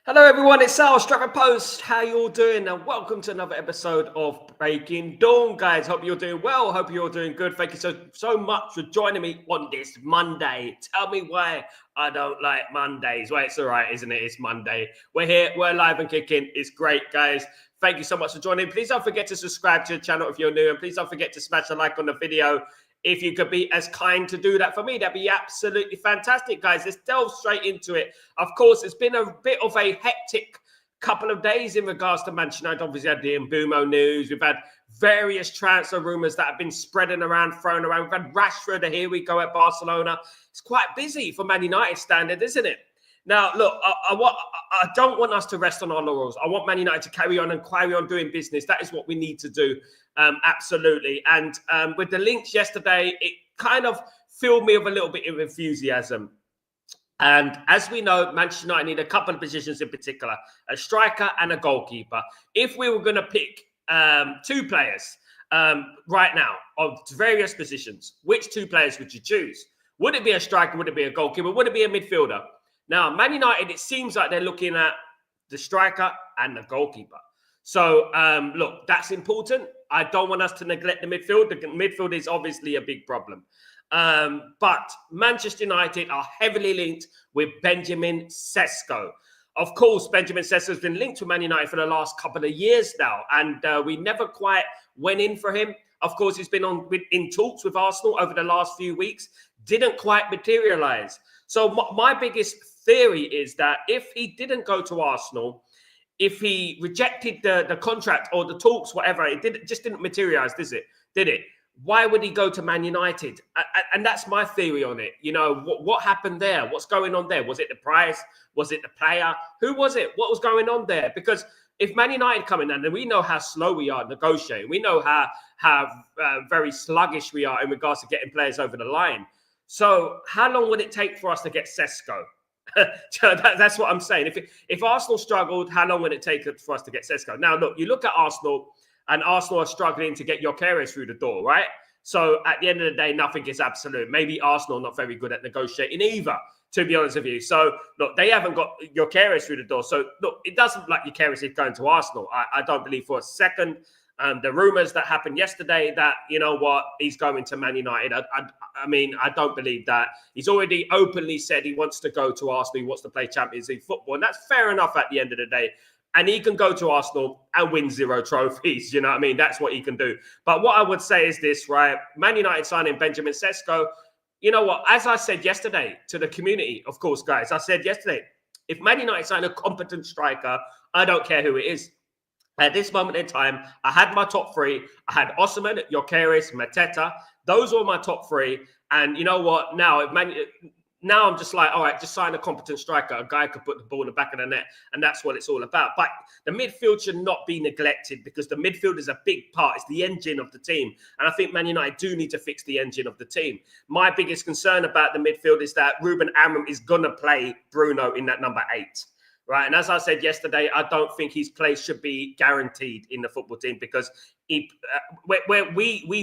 Hello everyone, it's Sal, Stretford Post. How you all doing? And welcome to another episode of Breaking Dawn, guys. Hope you're doing well. Hope you're doing good. Thank you so much for joining me on this Monday. Tell me why I don't like Mondays. Well, it's all right, isn't it? It's Monday. We're here. We're live and kicking. It's great, guys. Thank you so much for joining. Please don't forget to subscribe to the channel if you're new. And please don't forget to smash a like on the video. If you could be as kind to do that for me, that'd be absolutely fantastic, guys. Let's delve straight into it. Of course, it's been a bit of a hectic couple of days in regards to Manchester United. Obviously, had the Mbumo news. We've had various transfer rumours that have been spreading around, thrown around. We've had Rashford, here we go, at Barcelona. It's quite busy for Man United standard, isn't it? Now, look, I don't want us to rest on our laurels. I want Man United to carry on doing business. That is what we need to do, absolutely. And with the links yesterday, it kind of filled me with a little bit of enthusiasm. And as we know, Manchester United need a couple of positions in particular, a striker and a goalkeeper. If we were going to pick two players right now of various positions, which two players would you choose? Would it be a striker? Would it be a goalkeeper? Would it be a midfielder? Now, Man United, it seems like they're looking at the striker and the goalkeeper. So, look, that's important. I don't want us to neglect the midfield. The midfield is obviously a big problem. But Manchester United are heavily linked with Benjamin Sesko. Of course, Benjamin Sesko has been linked to Man United for the last couple of years now, and we never quite went in for him. Of course, he's been in talks with Arsenal over the last few weeks, didn't quite materialise. So my biggest theory is that if he didn't go to Arsenal, if he rejected the contract or the talks, whatever, it just didn't materialise, did it? Why would he go to Man United? And that's my theory on it. You know, what happened there? What's going on there? Was it the price? Was it the player? Who was it? What was going on there? Because if Man United come in, and we know how slow we are negotiating, we know how very sluggish we are in regards to getting players over the line. So how long would it take for us to get Sesko? That's what I'm saying. If Arsenal struggled, how long would it take for us to get Sesko? Now, look, you look at Arsenal, and Arsenal are struggling to get Gyökeres through the door, right? So at the end of the day, nothing is absolute. Maybe Arsenal not very good at negotiating either, to be honest with you. So, look, they haven't got Gyökeres through the door. So, look, it doesn't look like Gyökeres is going to Arsenal. I don't believe for a second. The rumours that happened yesterday that, you know what, he's going to Man United. I mean, I don't believe that. He's already openly said he wants to go to Arsenal. He wants to play Champions League football. And that's fair enough at the end of the day. And he can go to Arsenal and win 0 trophies. You know what I mean? That's what he can do. But what I would say is this, right? Man United signing Benjamin Sesko. You know what? As I said yesterday to the community, of course, guys, I said yesterday, if Man United sign a competent striker, I don't care who it is. At this moment in time, I had my top three. I had Osimhen, Gyökeres, Mateta. Those were my top three. And you know what? Now I'm just like, all right, just sign a competent striker. A guy could put the ball in the back of the net. And that's what it's all about. But the midfield should not be neglected because the midfield is a big part. It's the engine of the team. And I think Man United do need to fix the engine of the team. My biggest concern about the midfield is that Ruben is going to play Bruno in that number 8. Right. And as I said yesterday, I don't think his place should be guaranteed in the football team because we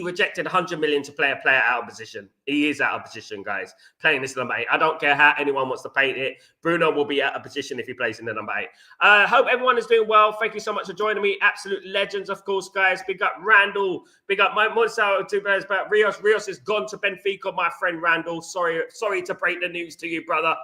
rejected 100 million to play a player out of position. He is out of position, guys, playing this number 8. I don't care how anyone wants to paint it. Bruno will be out of position if he plays in the number 8. Hope everyone is doing well. Thank you so much for joining me. Absolute legends, of course, guys. Big up Randall. Big up my Monsal, 2 players back. Rios has gone to Benfica, my friend Randall. Sorry to break the news to you, brother.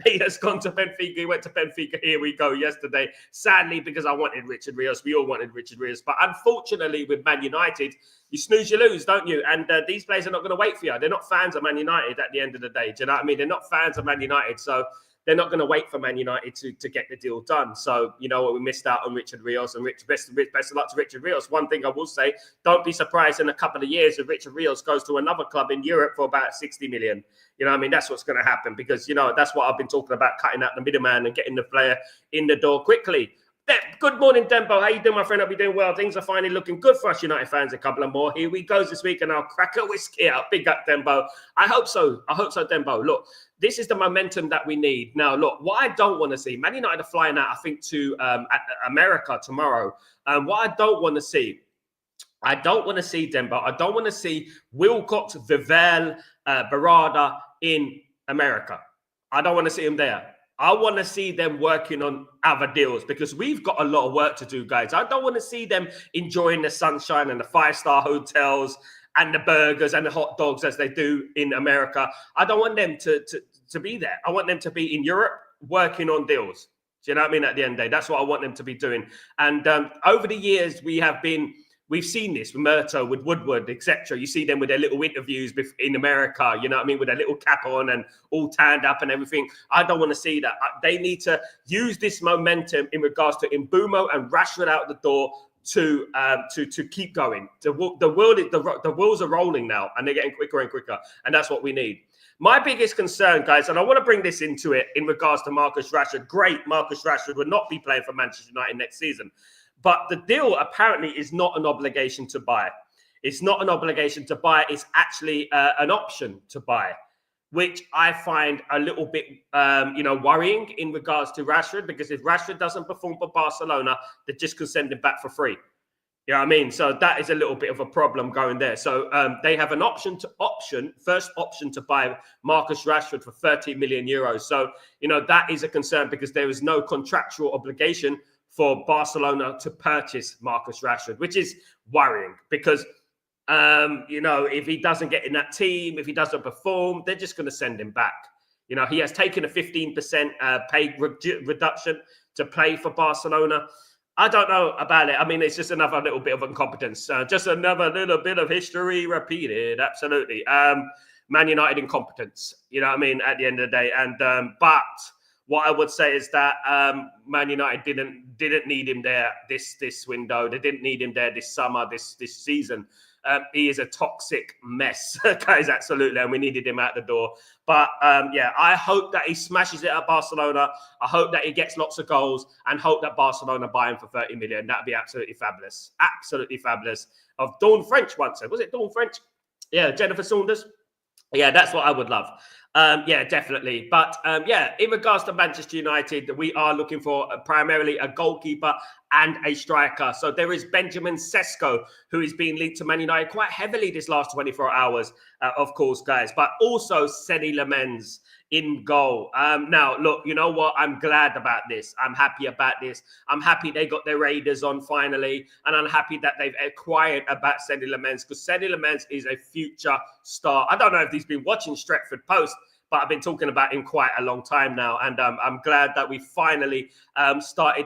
He has gone to Benfica. He went to Benfica. Here we go yesterday. Sadly, because I wanted Richard Rios. We all wanted Richard Rios. But unfortunately, with Man United, you snooze, you lose, don't you? And these players are not going to wait for you. They're not fans of Man United at the end of the day. Do you know what I mean? They're not fans of Man United. So they're not going to wait for Man United to get the deal done. So, you know what? We missed out on Richard Rios. And best of luck to Richard Rios. One thing I will say, don't be surprised in a couple of years if Richard Rios goes to another club in Europe for about 60 million. You know what I mean? That's what's going to happen because, you know, that's what I've been talking about, cutting out the middleman and getting the player in the door quickly. Good morning, Dembo. How you doing, my friend? Hope you're doing well. Things are finally looking good for us United fans. A couple of more. Here we go this week, and I'll crack a whiskey out. Big up, Dembo. I hope so. Dembo. Look, this is the momentum that we need. Now, look, what I don't want to see, Man United are flying out, I think, to America tomorrow. What I don't want to see, Dembo, I don't want to see Wilcox, Vivel, Barada in America. I don't want to see him there. I want to see them working on other deals because we've got a lot of work to do, guys. I don't want to see them enjoying the sunshine and the 5-star hotels and the burgers and the hot dogs as they do in America. I don't want them to be there. I want them to be in Europe working on deals. Do you know what I mean? At the end of the day, that's what I want them to be doing. And over the years, we've seen this with Murto, with Woodward, etc. You see them with their little interviews in America, you know what I mean, with their little cap on and all tanned up and everything. I don't want to see that. They need to use this momentum in regards to Mbeumo and Rashford out the door to keep going. The wheels are rolling now, and they're getting quicker and quicker, and that's what we need. My biggest concern, guys, and I want to bring this into it in regards to Marcus Rashford. Great, Marcus Rashford will not be playing for Manchester United next season. But the deal apparently is not an obligation to buy. It's not an obligation to buy. It's actually an option to buy, which I find a little bit, worrying in regards to Rashford, because if Rashford doesn't perform for Barcelona, they just can send him back for free. You know what I mean? So that is a little bit of a problem going there. So they have an first option to buy Marcus Rashford for 30 million euros. So, that is a concern because there is no contractual obligation for Barcelona to purchase Marcus Rashford, which is worrying because, if he doesn't get in that team, if he doesn't perform, they're just going to send him back. He has taken a 15% pay reduction to play for Barcelona. I don't know about it. I mean, it's just another little bit of incompetence. Just another little bit of history repeated. Absolutely. Man United incompetence, you know what I mean, at the end of the day. And but what I would say is that Man United didn't need him there this window. They didn't need him there this summer, this season. He is a toxic mess, guys, absolutely, and we needed him out the door. But, I hope that he smashes it at Barcelona. I hope that he gets lots of goals and hope that Barcelona buy him for 30 million. That'd be absolutely fabulous. Absolutely fabulous. Of Dawn French once said. Was it Dawn French? Yeah, Jennifer Saunders. Yeah, that's what I would love. Definitely. But in regards to Manchester United, we are looking for primarily a goalkeeper and a striker. So there is Benjamin Sesko, who is being linked to Man United quite heavily this last 24 hours, of course, guys. But also Seni Lammens in goal. Now, look, you know what? I'm glad about this. I'm happy about this. I'm happy they got their Raiders on finally. And I'm happy that they've acquired about Seni Lammens, because Seni Lammens is a future star. I don't know if he's been watching Stretford Post, but I've been talking about him quite a long time now. And I'm glad that we finally started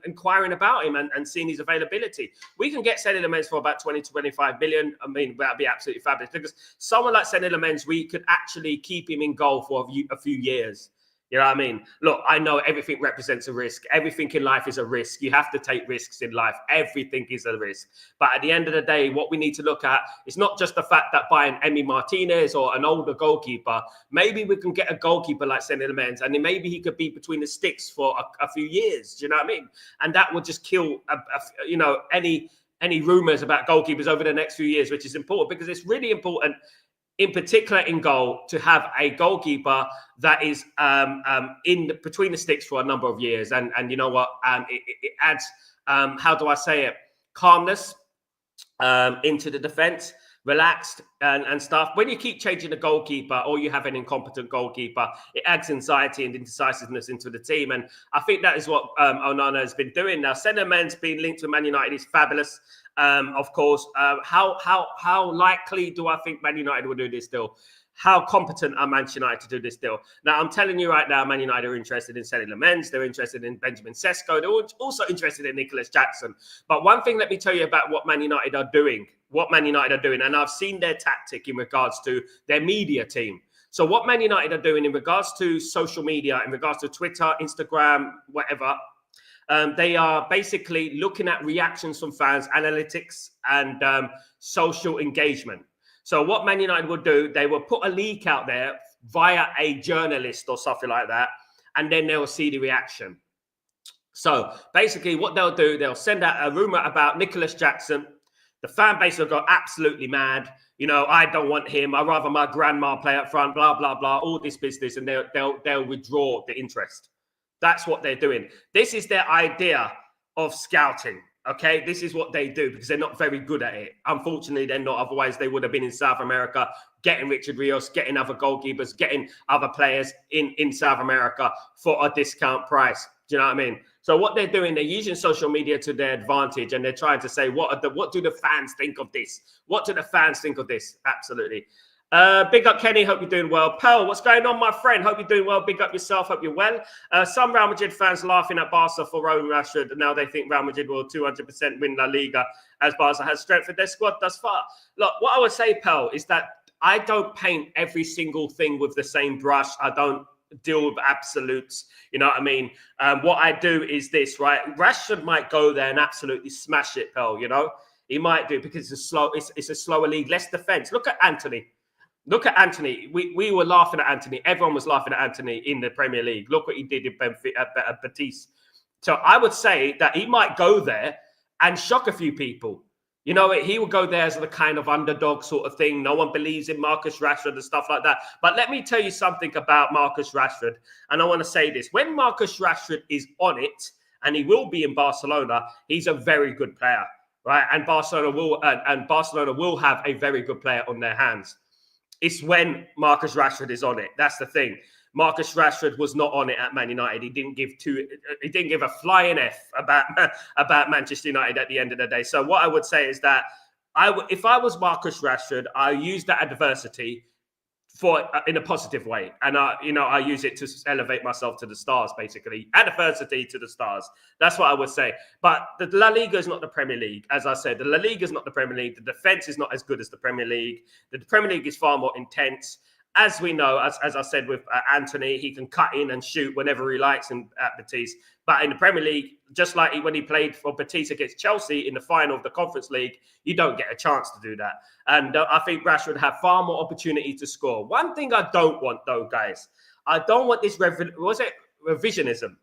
inquiring about him and seeing his availability. We can get Seni Lammens for about 20 to 25 million. I mean, that'd be absolutely fabulous, because someone like Seni Lammens, we could actually keep him in goal for a few years. You know what I mean? Look, I know everything represents a risk. Everything in life is a risk. You have to take risks in life. Everything is a risk. But at the end of the day, what we need to look at is not just the fact that buying Emi Martinez or an older goalkeeper, maybe we can get a goalkeeper like Seni Lammens, and then maybe he could be between the sticks for a few years. Do you know what I mean? And that would just kill, any rumours about goalkeepers over the next few years, which is important, because it's really important, in particular in goal, to have a goalkeeper that is in between the sticks for a number of years. And you know what? It adds, calmness into the defence, relaxed and stuff. When you keep changing the goalkeeper or you have an incompetent goalkeeper, it adds anxiety and indecisiveness into the team. And I think that is what Onana has been doing. Now, Seni Lammens being linked to Man United is fabulous. Of course, how likely do I think Man United will do this deal? How competent are Manchester United to do this deal? Now, I'm telling you right now, Man United are interested in Seni Lammens. They're interested in Benjamin Sesko. They're also interested in Nicholas Jackson. But one thing, let me tell you about what Man United are doing. And I've seen their tactic in regards to their media team. So what Man United are doing in regards to social media, in regards to Twitter, Instagram, whatever, they are basically looking at reactions from fans, analytics, and social engagement. So what Man United will do, they will put a leak out there via a journalist or something like that, and then they'll see the reaction. So basically what they'll do, they'll send out a rumor about Nicholas Jackson. The fan base will go absolutely mad. I don't want him. I'd rather my grandma play up front, blah, blah, blah, all this business, and they'll withdraw the interest. That's what they're doing. This is their idea of scouting. Okay, this is what they do because they're not very good at it. Unfortunately, they're not. Otherwise, they would have been in South America, getting Richard Rios, getting other goalkeepers, getting other players in South America for a discount price. Do you know what I mean? So what they're doing, they're using social media to their advantage, and they're trying to say, what do the fans think of this? What do the fans think of this? Absolutely. Big up, Kenny. Hope you're doing well. Pearl, what's going on, my friend? Hope you're doing well. Big up yourself. Hope you're well. Some Real Madrid fans laughing at Barca for Rowan Rashford. And now they think Real Madrid will 200% win La Liga as Barca has strengthened their squad thus far. Look, what I would say, Pearl, is that I don't paint every single thing with the same brush. I don't deal with absolutes. You know what I mean? What I do is this, right? Rashford might go there and absolutely smash it, Pearl, you know? He might do because it's a slower league, less defense. Look at Anthony. Look at Anthony. We were laughing at Anthony. Everyone was laughing at Anthony in the Premier League. Look what he did at Betis. So I would say that he might go there and shock a few people. You know, he will go there as the kind of underdog sort of thing. No one believes in Marcus Rashford and stuff like that. But let me tell you something about Marcus Rashford. And I want to say this. When Marcus Rashford is on it, and he will be in Barcelona, he's a very good player, right? And Barcelona will have a very good player on their hands. It's when Marcus Rashford is on it. That's the thing. Marcus Rashford was not on it at Man United. He didn't give a flying F about Manchester United at the end of the day. So what I would say is that if I was Marcus Rashford, I use that adversity in a positive way, and I use it to elevate myself to the stars, basically. Adversity to the stars. That's what I would say. But the La Liga is not the Premier League, as I said. The La Liga is not the Premier League. The defense is not as good as the Premier League. The Premier League is far more intense. As we know, as I said with Anthony, he can cut in and shoot whenever he likes at Betis. But in the Premier League, just like when he played for Betis against Chelsea in the final of the Conference League, you don't get a chance to do that. And I think Rashford have far more opportunity to score. One thing I don't want, though, guys, I don't want this revisionism.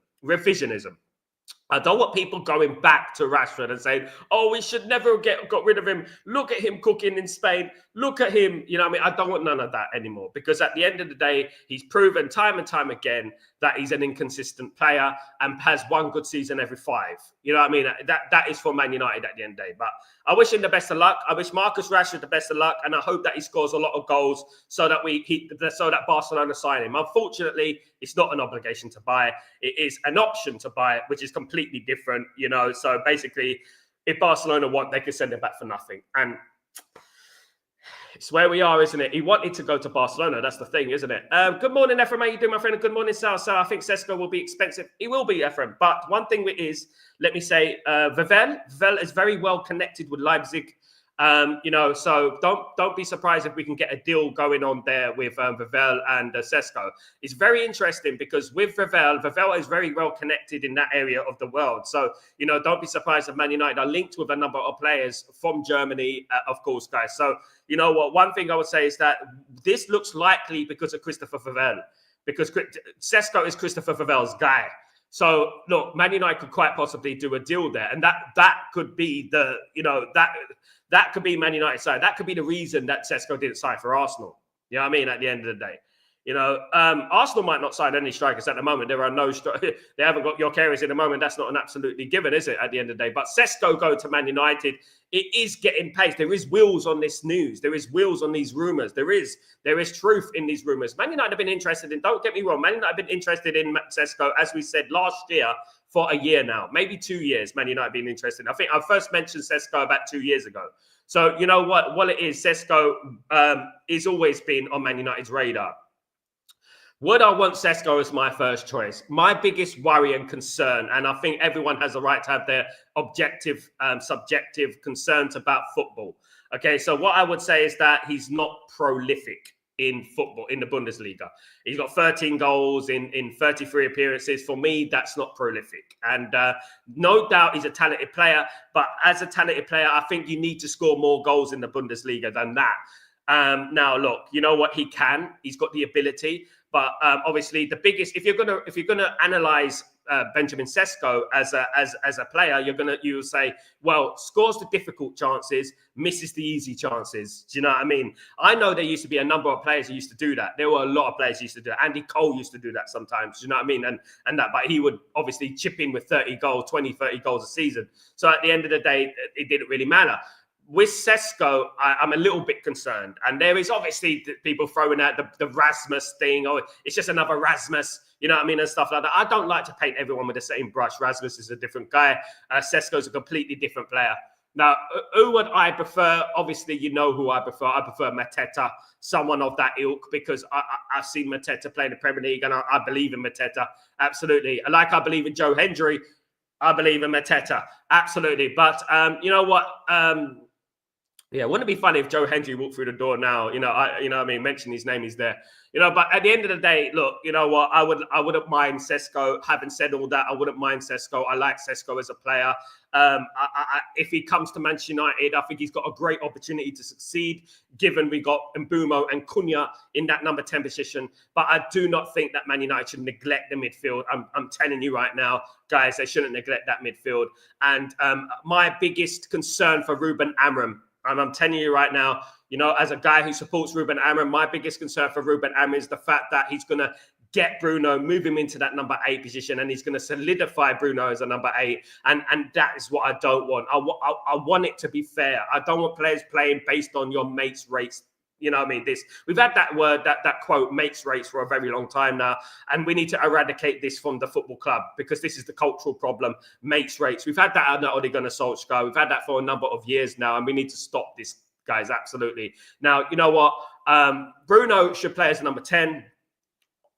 I don't want people going back to Rashford and saying, oh, we should never got rid of him. Look at him cooking in Spain. Look at him. You know what I mean? I don't want none of that anymore, because at the end of the day, he's proven time and time again that he's an inconsistent player and has one good season every 5. You know what I mean? That is for Man United at the end of the day. But I wish him the best of luck. I wish Marcus Rashford the best of luck, and I hope that he scores a lot of goals so that Barcelona sign him. Unfortunately, it's not an obligation to buy. It is an option to buy, which is completely different, you know. So basically, if Barcelona want, they can send it back for nothing. And it's where we are, isn't it? He wanted to go to Barcelona. That's the thing, isn't it? Good morning, Ephraim. How you doing, my friend? Good morning, Sal. So I think Sesko will be expensive. He will be, Ephraim. But one thing is, let me say, Vivel is very well connected with Leipzig. You know, so don't be surprised if we can get a deal going on there with Vivel and Sesko. It's very interesting because with Vivel is very well connected in that area of the world. So, you know, don't be surprised if Man United are linked with a number of players from Germany, of course, guys. So, you know what, one thing I would say is that this looks likely because of Christopher Vivel, because Sesko is Christopher Vivel's guy. So, look, Man United could quite possibly do a deal there. And that could be that could be Man United's side. That could be the reason that Sesko didn't sign for Arsenal. You know what I mean? At the end of the day, you know, Arsenal might not sign any strikers at the moment. There are no they haven't got your carriers in the moment. That's not an absolutely given, is it? At the end of the day, but Sesko go to Man United. It is getting pace. There is wheels on this news. There is wheels on these rumors. There is truth in these rumors. Man United have been interested in. Don't get me wrong. Man United have been interested in Sesko, as we said last year, for a year now, maybe 2 years. Man United been interested. I think I first mentioned Sesko about 2 years ago. So you know what it is. Sesko is always been on Man United's radar. Would I want Sesko as my first choice? My biggest worry and concern, and I think everyone has a right to have their objective, subjective concerns about football. Okay, so what I would say is that he's not prolific in football, in the Bundesliga. He's got 13 goals in 33 appearances. For me, that's not prolific. And no doubt he's a talented player, but as a talented player, I think you need to score more goals in the Bundesliga than that. Now, look, you know what? He can. He's got the ability. But obviously, the biggest, if you're gonna analyze Benjamin Sesko as a player, you'll say, well, scores the difficult chances, misses the easy chances. Do you know what I mean? I know there used to be a number of players who used to do that. There were a lot of players who used to do that. Andy Cole used to do that sometimes. Do you know what I mean? And that, but he would obviously chip in with 30 goals, 20, 30 goals a season. So at the end of the day, it didn't really matter. With Sesko, I'm a little bit concerned. And there is obviously people throwing out the Rasmus thing. Oh, it's just another Rasmus, you know what I mean, and stuff like that. I don't like to paint everyone with the same brush. Rasmus is a different guy. Sesko's a completely different player. Now, who would I prefer? Obviously, you know who I prefer. I prefer Mateta, someone of that ilk, because I've seen Mateta play in the Premier League, and I believe in Mateta, absolutely. Like I believe in Joe Hendry, I believe in Mateta, absolutely. But you know what? Yeah, wouldn't it be funny if Joe Hendry walked through the door now? You know what I mean, mention his name, he's there. You know, but at the end of the day, look, you know what? I wouldn't mind Sesko. Having said all that, I wouldn't mind Sesko. I like Sesko as a player. If he comes to Manchester United, I think he's got a great opportunity to succeed, given we got Mbeumo and Cunha in that number 10 position. But I do not think that Man United should neglect the midfield. I'm telling you right now, guys, they shouldn't neglect that midfield. And my biggest concern for Ruben Amorim, and I'm telling you right now, you know, as a guy who supports Ruben Amorim, my biggest concern for Ruben Amorim is the fact that he's going to get Bruno, move him into that number 8 position, and he's going to solidify Bruno as a number 8. And that is what I don't want. I want it to be fair. I don't want players playing based on your mates' rates. You know what I mean? We've had that word, that quote, mates rates, for a very long time now. And we need to eradicate this from the football club, because this is the cultural problem, mates rates. We've had that under Ole Gunnar Solskjaer. We've had that for a number of years now, and we need to stop this, guys, absolutely. Now, you know what? Bruno should play as a number 10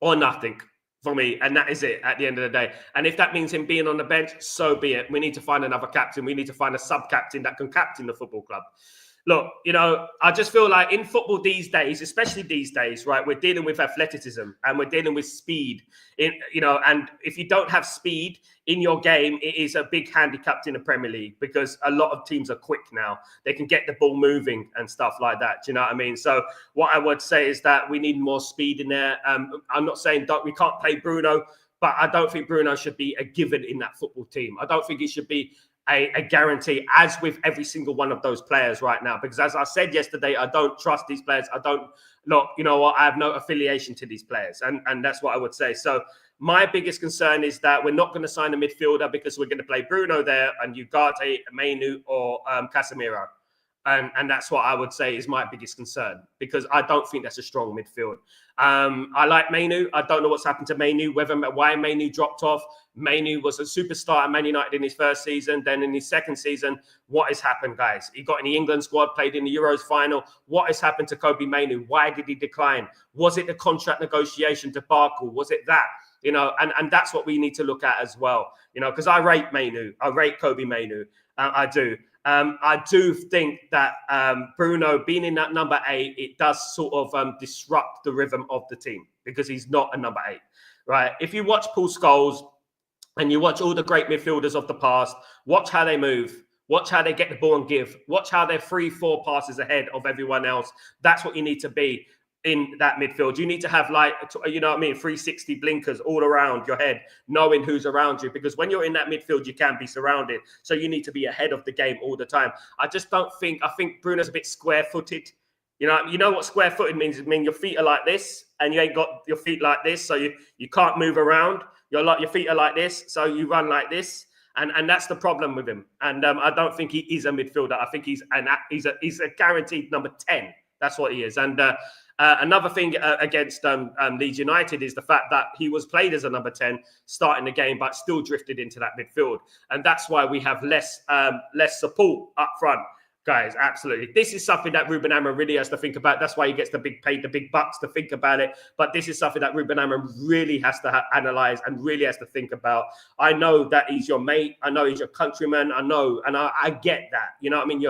or nothing for me, and that is it at the end of the day. And if that means him being on the bench, so be it. We need to find another captain. We need to find a sub-captain that can captain the football club. Look, you know, I just feel like in football these days, especially these days, right, we're dealing with athleticism and we're dealing with speed. You know, and if you don't have speed in your game, it is a big handicap in the Premier League, because a lot of teams are quick now. They can get the ball moving and stuff like that. Do you know what I mean? So what I would say is that we need more speed in there. I'm not saying we can't play Bruno, but I don't think Bruno should be a given in that football team. I don't think it should be a guarantee, as with every single one of those players right now. Because as I said yesterday, I don't trust these players. You know what? I have no affiliation to these players. And that's what I would say. So my biggest concern is that we're not going to sign a midfielder, because we're going to play Bruno there and Ugarte, Mainu, or Casemiro. And that's what I would say is my biggest concern, because I don't think that's a strong midfield. I like Mainu. I don't know what's happened to Mainu, why Mainu dropped off. Mainu was a superstar at Man United in his first season. Then in his second season, what has happened, guys? He got in the England squad, played in the Euros final. What has happened to Kobe Mainu? Why did he decline? Was it the contract negotiation debacle? Was it that? You know, and that's what we need to look at as well. You know, because I rate Mainu. I rate Kobe Mainu. I do. I do think that Bruno being in that number 8, it does sort of disrupt the rhythm of the team, because he's not a number 8, right? If you watch Paul Scholes and you watch all the great midfielders of the past, watch how they move, watch how they get the ball and give, watch how they're 3-4 passes ahead of everyone else. That's what you need to be in that midfield. You need to have, like, you know what I mean, 360 blinkers all around your head, knowing who's around you, because when you're in that midfield, you can be surrounded. So you need to be ahead of the game all the time. I think Bruno's a bit square-footed. You know what square-footed means? It means your feet are like this, and you ain't got your feet like this, so you can't move around. Your feet are like this, so you run like this. And that's the problem with him. And I don't think he is a midfielder. I think he's a guaranteed number 10. That's what he is. And another thing against Leeds United is the fact that he was played as a number 10 starting the game, but still drifted into that midfield. And that's why we have less support up front. Guys, absolutely. This is something that Ruben Amorim really has to think about. That's why he gets the big bucks to think about it. But this is something that Ruben Amorim really has to analyze and really has to think about. I know that he's your mate. I know he's your countryman. I know, and I get that. You know what I mean?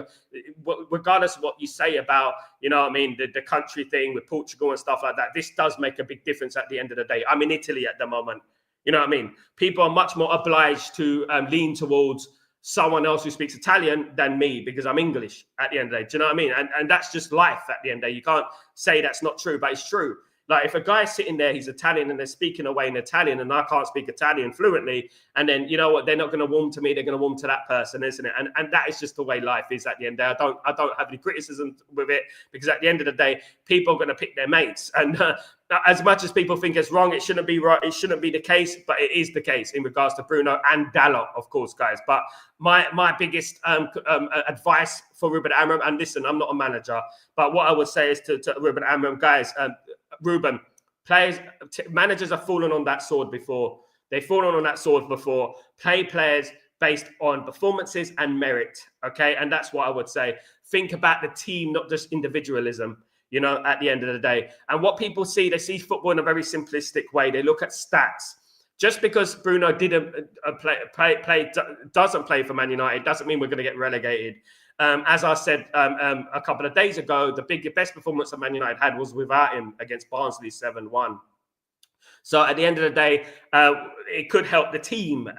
Regardless of what you say about, you know what I mean, the country thing with Portugal and stuff like that, this does make a big difference at the end of the day. I'm in Italy at the moment. You know what I mean? People are much more obliged to lean towards someone else who speaks Italian than me, because I'm English at the end of the day. Do you know what I mean? And that's just life at the end of the day. You can't say that's not true, but it's true. Like if a guy's sitting there, he's Italian and they're speaking away in Italian and I can't speak Italian fluently, and then you know what, they're not going to warm to me, they're going to warm to that person, isn't it? And that is just the way life is at the end of the day. I don't have any criticism with it, because at the end of the day, people are going to pick their mates. And as much as people think it's wrong, it shouldn't be right, it shouldn't be the case, but it is the case in regards to Bruno and Dalot, of course, guys. But my biggest advice for Ruben Amorim, and listen, I'm not a manager, but what I would say is to Ruben Amorim, guys, Ruben, managers have fallen on that sword before. They've fallen on that sword before. Play players based on performances and merit, okay? And that's what I would say. Think about the team, not just individualism, you know, at the end of the day. And what people see, they see football in a very simplistic way. They look at stats. Just because Bruno doesn't play for Man United doesn't mean we're going to get relegated. As I said a couple of days ago, the best performance that Man United had was without him against Barnsley 7-1. So at the end of the day, it could help the team,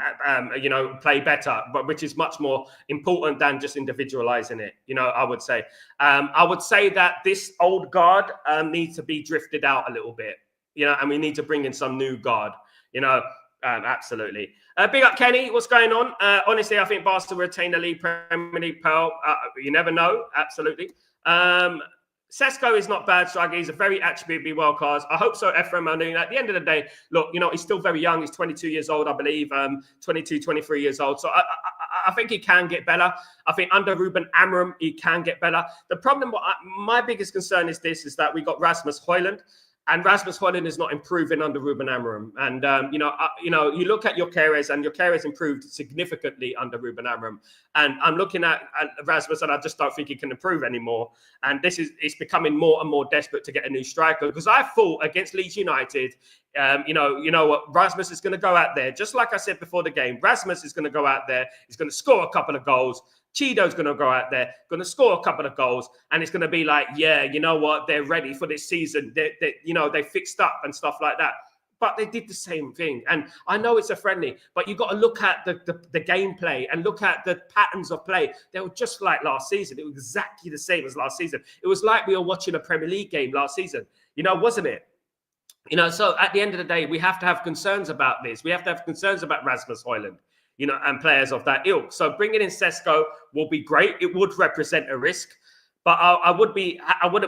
you know, play better, but which is much more important than just individualizing it. You know, I would say that this old guard needs to be drifted out a little bit, you know, and we need to bring in some new guard, you know. Absolutely. Big up, Kenny. What's going on? Honestly, I think Barca will retain the league, Premier League, Pearl. You never know. Absolutely. Sesko is not bad striker. He's a very attribute world class. I hope so, Ephraim. I mean, at the end of the day, look, you know, he's still very young. He's 22 years old, I believe, 22, 23 years old. So I think he can get better. I think under Ruben Amorim, he can get better. The problem, my biggest concern is that we got Rasmus Højlund. And Rasmus Højlund is not improving under Ruben Amorim. And, you look at Gyökeres, and Gyökeres improved significantly under Ruben Amorim. And I'm looking at Rasmus, and I just don't think he can improve anymore. And it's becoming more and more desperate to get a new striker. Because I thought against Leeds United, you know what, Rasmus is going to go out there. Just like I said before the game, Rasmus is going to go out there. He's going to score a couple of goals. Chido's going to go out there, going to score a couple of goals, and it's going to be like, yeah, you know what, they're ready for this season. They fixed up and stuff like that. But they did the same thing. And I know it's a friendly, but you've got to look at the gameplay and look at the patterns of play. They were just like last season. It was exactly the same as last season. It was like we were watching a Premier League game last season, you know, wasn't it? You know, so at the end of the day, we have to have concerns about this. We have to have concerns about Rasmus Højlund, you know, and players of that ilk. So bringing in Sesko will be great. It would represent a risk, but I wouldn't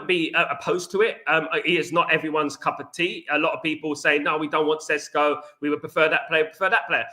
be opposed to it. He is not everyone's cup of tea. A lot of people say, no, we don't want Sesko. We would prefer that player.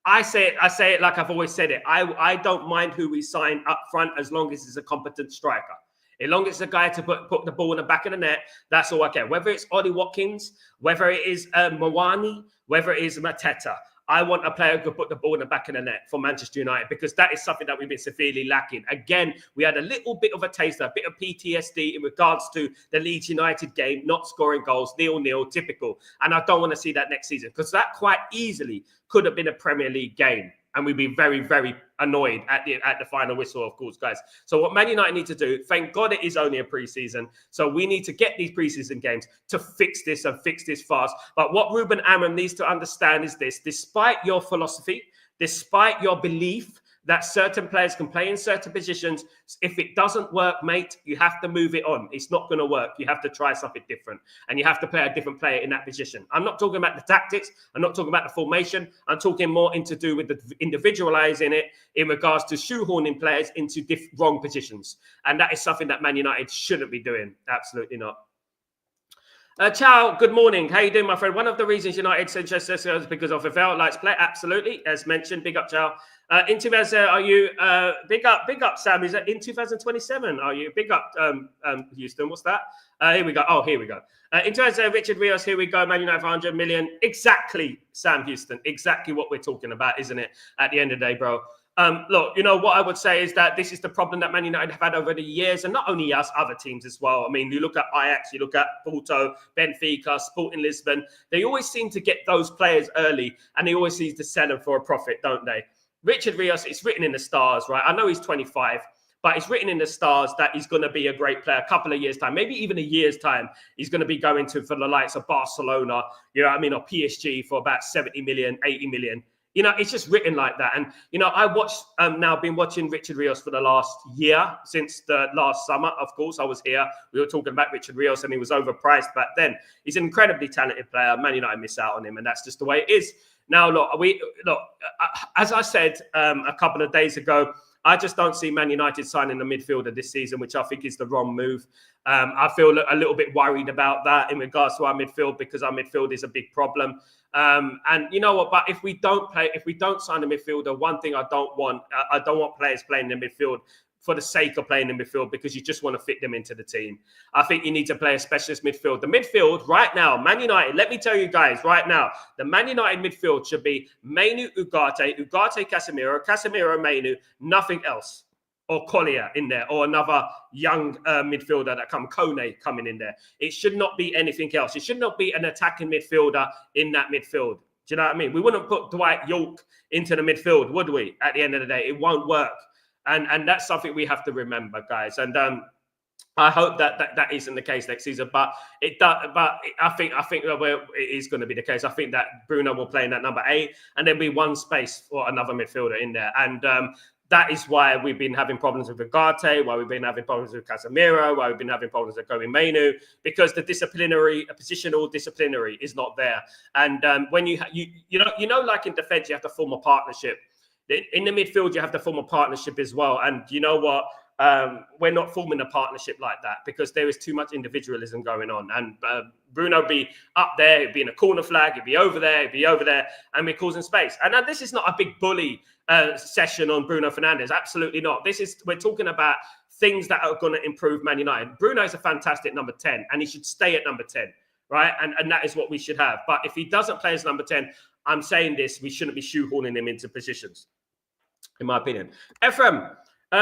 I say it like I've always said it. I don't mind who we sign up front as long as he's a competent striker. As long as it's a guy to put the ball in the back of the net, that's all I care. Whether it's Ollie Watkins, whether it is Mwani, whether it is Mateta. I want a player who could put the ball in the back of the net for Manchester United, because that is something that we've been severely lacking. Again, we had a little bit of a taster, a bit of PTSD in regards to the Leeds United game, not scoring goals, 0-0, typical. And I don't want to see that next season, because that quite easily could have been a Premier League game. And we'd be very, very annoyed at the final whistle, of course, guys. So what Man United need to do, thank God it is only a pre-season. So we need to get these pre-season games to fix this and fix this fast. But what Ruben Amorim needs to understand is this: despite your philosophy, despite your belief that certain players can play in certain positions, if it doesn't work, mate, you have to move it on. It's not going to work. You have to try something different, and you have to play a different player in that position. I'm not talking about the tactics. I'm not talking about the formation. I'm talking more to do with the individualizing it in regards to shoehorning players into wrong positions. And that is something that Man United shouldn't be doing. Absolutely not. Ciao, good morning. How you doing, my friend? One of the reasons United sent Sesko is because of Ravel likes play. Absolutely, as mentioned. Big up, Ciao. In 2000, are you big up, Sam? Is that in 2027? Are you big up, Houston? What's that? Here we go. Oh, here we go. In 2000, Richard Rios. Here we go. Man United for 100 million. Exactly, Sam Houston. Exactly what we're talking about, isn't it? At the end of the day, bro. Look, you know, what I would say is that this is the problem that Man United have had over the years, and not only us, other teams as well. I mean, you look at Ajax, you look at Porto, Benfica, Sporting Lisbon. They always seem to get those players early, and they always seem to sell them for a profit, don't they? Richard Rios, it's written in the stars, right? I know he's 25, but it's written in the stars that he's going to be a great player a couple of years' time, maybe even a year's time. He's going to be going for the likes of Barcelona, you know what I mean, or PSG for about 70 million, 80 million. It's just written like that. And, I watched, been watching Richard Rios for the last year, since the last summer. Of course, I was here. We were talking about Richard Rios and he was overpriced back then. He's an incredibly talented player. Man United miss out on him, and that's just the way it is. Now, look, as I said a couple of days ago, I just don't see Man United signing a midfielder this season, which I think is the wrong move. I feel a little bit worried about that in regards to our midfield, because our midfield is a big problem. And you know what? But if we don't sign a midfielder, one thing I don't want players playing in the midfield for the sake of playing in midfield, because you just want to fit them into the team. I think you need to play a specialist midfield. The midfield right now, Man United, let me tell you guys right now, the Man United midfield should be Mainu, Ugarte, Casemiro, Mainu, nothing else. Or Collier in there, or another young midfielder Kone coming in there. It should not be anything else. It should not be an attacking midfielder in that midfield. Do you know what I mean? We wouldn't put Dwight York into the midfield, would we? At the end of the day, it won't work. And that's something we have to remember, guys. And I hope that isn't the case next season. But it does. But I think it is going to be the case. I think that Bruno will play in that number 8, and there'll be one space for another midfielder in there. And that is why we've been having problems with Ugarte, why we've been having problems with Casemiro, why we've been having problems with Mainu, because the positional disciplinary is not there. And when like in defence, you have to form a partnership. In the midfield, you have to form a partnership as well. And you know what? We're not forming a partnership like that, because there is too much individualism going on. And Bruno would be up there, it'd be in a corner flag, it'd be over there, and we're causing space. And this is not a big bully session on Bruno Fernandes. Absolutely not. We're talking about things that are going to improve Man United. Bruno is a fantastic number 10, and he should stay at number 10, right? And that is what we should have. But if he doesn't play as number 10, I'm saying this, we shouldn't be shoehorning him into positions, in my opinion. Ephraim,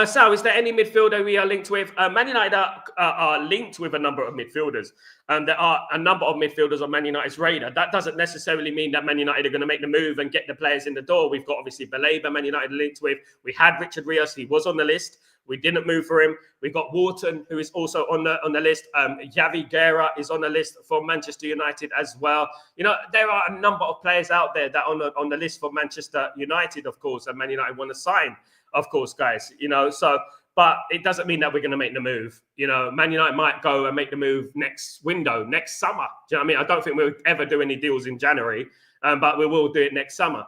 Sal, is there any midfielder we are linked with? Man United are linked with a number of midfielders. There are a number of midfielders on Man United's radar. That doesn't necessarily mean that Man United are going to make the move and get the players in the door. We've got, obviously, Baleba, Man United linked with. We had Richard Rios. He was on the list. We didn't move for him. We've got Wharton, who is also on the list. Javi Guerra is on the list for Manchester United as well. There are a number of players out there that are on the list for Manchester United, of course, and Man United want to sign, of course, guys. But it doesn't mean that we're going to make the move. Man United might go and make the move next window, next summer. Do you know what I mean? I don't think we'll ever do any deals in January, but we will do it next summer.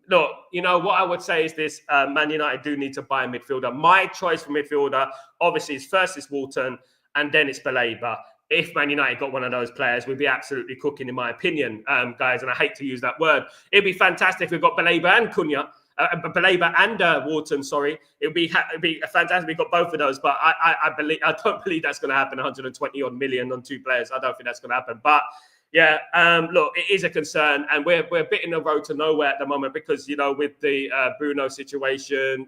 Look, what I would say is this: Man United do need to buy a midfielder. My choice for midfielder, obviously, is first is Wharton, and then it's Baleba. If Man United got one of those players, we'd be absolutely cooking, in my opinion, guys. And I hate to use that word. It'd be fantastic if we've got Baleba and Cunha. Baleba and Wharton, sorry. It'd be fantastic. We've got both of those, but I don't believe that's going to happen. 120 odd million on 2 players. I don't think that's going to happen. But yeah, look, it is a concern, and we're a bit in the road to nowhere at the moment, because with the Bruno situation,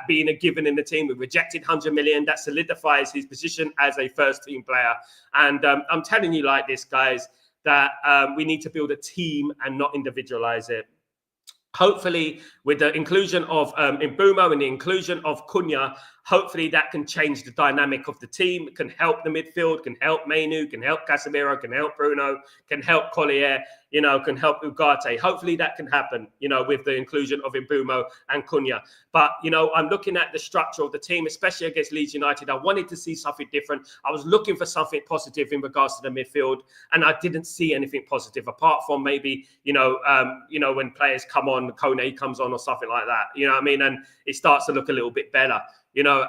being a given in the team, we rejected 100 million. That solidifies his position as a first team player. And I'm telling you like this, guys, that we need to build a team and not individualize it. Hopefully, with the inclusion of Mbeumo and the inclusion of Cunha, hopefully that can change the dynamic of the team. It can help the midfield, can help Mainu, can help Casemiro, can help Bruno, can help Collier, can help Ugarte. Hopefully that can happen, with the inclusion of Mbeumo and Cunha. But, I'm looking at the structure of the team, especially against Leeds United. I wanted to see something different. I was looking for something positive in regards to the midfield, and I didn't see anything positive, apart from maybe, when players come on, Kone comes on or something like that. You know what I mean? And it starts to look a little bit better.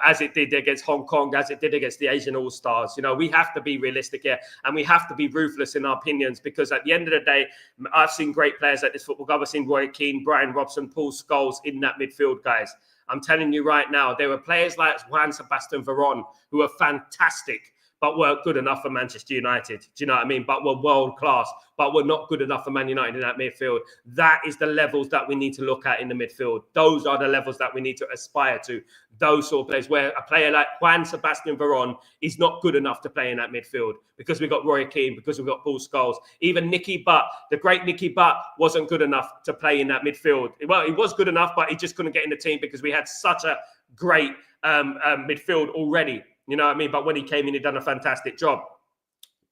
As it did against Hong Kong, as it did against the Asian All-Stars. We have to be realistic here, and we have to be ruthless in our opinions, because at the end of the day, I've seen great players at this football club. I've seen Roy Keane, Brian Robson, Paul Scholes in that midfield, guys. I'm telling you right now, there were players like Juan Sebastian Veron who are fantastic, but weren't good enough for Manchester United. Do you know what I mean? But we're world class, but we're not good enough for Man United in that midfield. That is the levels that we need to look at in the midfield. Those are the levels that we need to aspire to. Those sort of players, where a player like Juan Sebastian Veron is not good enough to play in that midfield, because we've got Roy Keane, because we've got Paul Scholes. Even Nicky Butt, the great Nicky Butt, wasn't good enough to play in that midfield. Well, he was good enough, but he just couldn't get in the team, because we had such a great midfield already. You know what I mean? But when he came in, he done a fantastic job.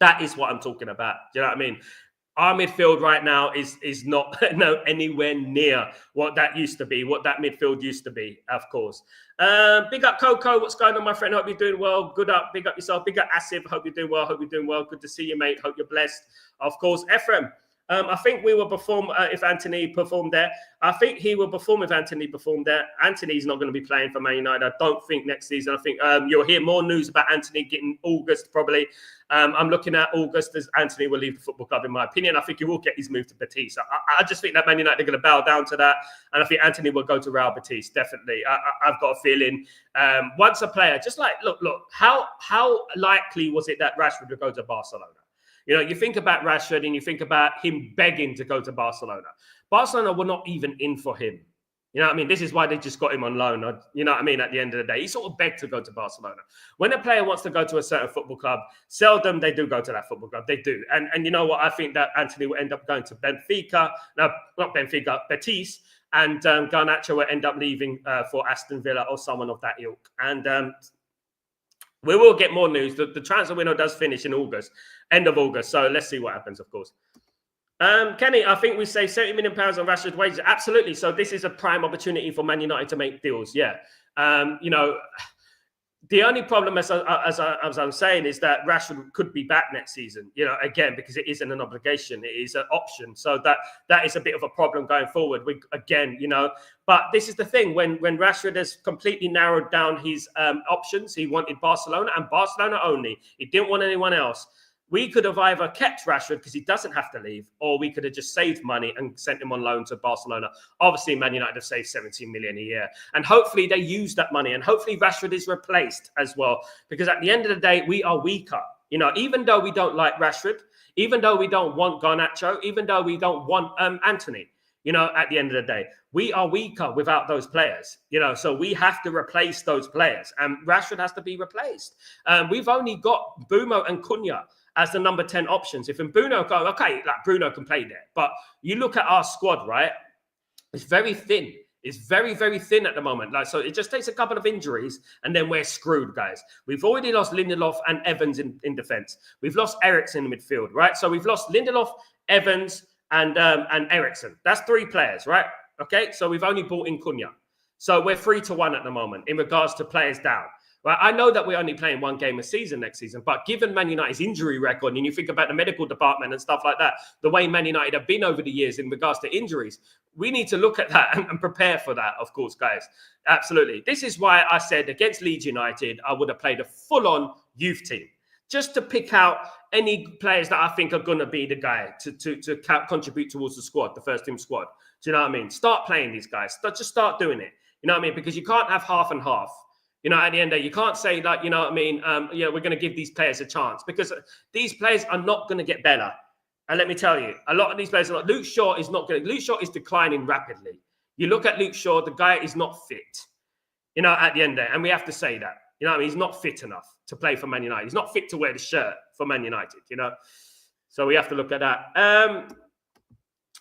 That is what I'm talking about. Do you know what I mean? our midfield right now is not anywhere near what that used to be, what that midfield used to be, of course. Big up Coco, what's going on, my friend? Hope you're doing well. Good up, big up yourself. Big up Asif, hope you're doing well. Hope you're doing well. Good to see you, mate. Hope you're blessed. Of course, Ephraim. I think we will perform if Anthony performed there. I think he will perform if Anthony performed there. Anthony's not going to be playing for Man United, I don't think, next season. I think you'll hear more news about Anthony getting August, probably. I'm looking at August as Anthony will leave the football club, in my opinion. I think he will get his move to Betis. I just think that Man United are going to bow down to that. And I think Anthony will go to Real Betis, definitely. I've got a feeling once a player, just like, look, how likely was it that Rashford would go to Barcelona? You know, you think about Rashford and you think about him begging to go to Barcelona. Barcelona were not even in for him. You know what I mean? This is why they just got him on loan. You know what I mean? At the end of the day, he sort of begged to go to Barcelona. When a player wants to go to a certain football club, seldom they do go to that football club. They do. And you know what? I think that Anthony will end up going to Benfica. No, not Benfica, Betis. And Garnacho will end up leaving for Aston Villa or someone of that ilk. And we will get more news. The transfer window does finish in August, end of August. So let's see what happens, of course. Kenny, I think we saved £70 million on Rashford's wages. Absolutely. So this is a prime opportunity for Man United to make deals. Yeah. You know, the only problem, as I'm saying, is that Rashford could be back next season, you know, again, because it isn't an obligation. It is an option. So that is a bit of a problem going forward. You know, but this is the thing. When Rashford has completely narrowed down his options, he wanted Barcelona and Barcelona only. He didn't want anyone else. We could have either kept Rashford because he doesn't have to leave, or we could have just saved money and sent him on loan to Barcelona. Obviously, Man United have saved 17 million a year. And hopefully they use that money. And hopefully Rashford is replaced as well. Because at the end of the day, we are weaker. You know, even though we don't like Rashford, even though we don't want Garnacho, even though we don't want Anthony, you know, at the end of the day, we are weaker without those players, you know, so we have to replace those players. And Rashford has to be replaced. We've only got Bruno and Cunha as the number 10 options. If Bruno go, okay, like Bruno can play there. But you look at our squad, right? It's very thin. It's very, very thin at the moment. Like, so it just takes a couple of injuries and then we're screwed, guys. We've already lost Lindelof and Evans in defense. We've lost Eriksen in midfield, right? So we've lost Lindelof, Evans, and Eriksen. That's 3 players, right? Okay, so we've only brought in Cunha. So we're 3-1 at the moment in regards to players down. Right, I know that we're only playing 1 game a season next season, but given Man United's injury record, and you think about the medical department and stuff like that, the way Man United have been over the years in regards to injuries, we need to look at that and prepare for that, of course, guys. Absolutely. This is why I said against Leeds United, I would have played a full-on youth team, just to pick out any players that I think are going to be the guy to contribute towards the squad, the first team squad. Do you know what I mean? Start playing these guys. Just start doing it. You know what I mean? Because you can't have half and half. You know, at the end of the day, you can't say that, you know what I mean, we're going to give these players a chance, because these players are not going to get better. And let me tell you, a lot of these players are not. Luke Shaw is not good. Luke Shaw is declining rapidly. You look at Luke Shaw, the guy is not fit, you know, at the end of the day. And we have to say that. You know what I mean? He's not fit enough to play for Man United. He's not fit to wear the shirt for Man United, you know. So we have to look at that.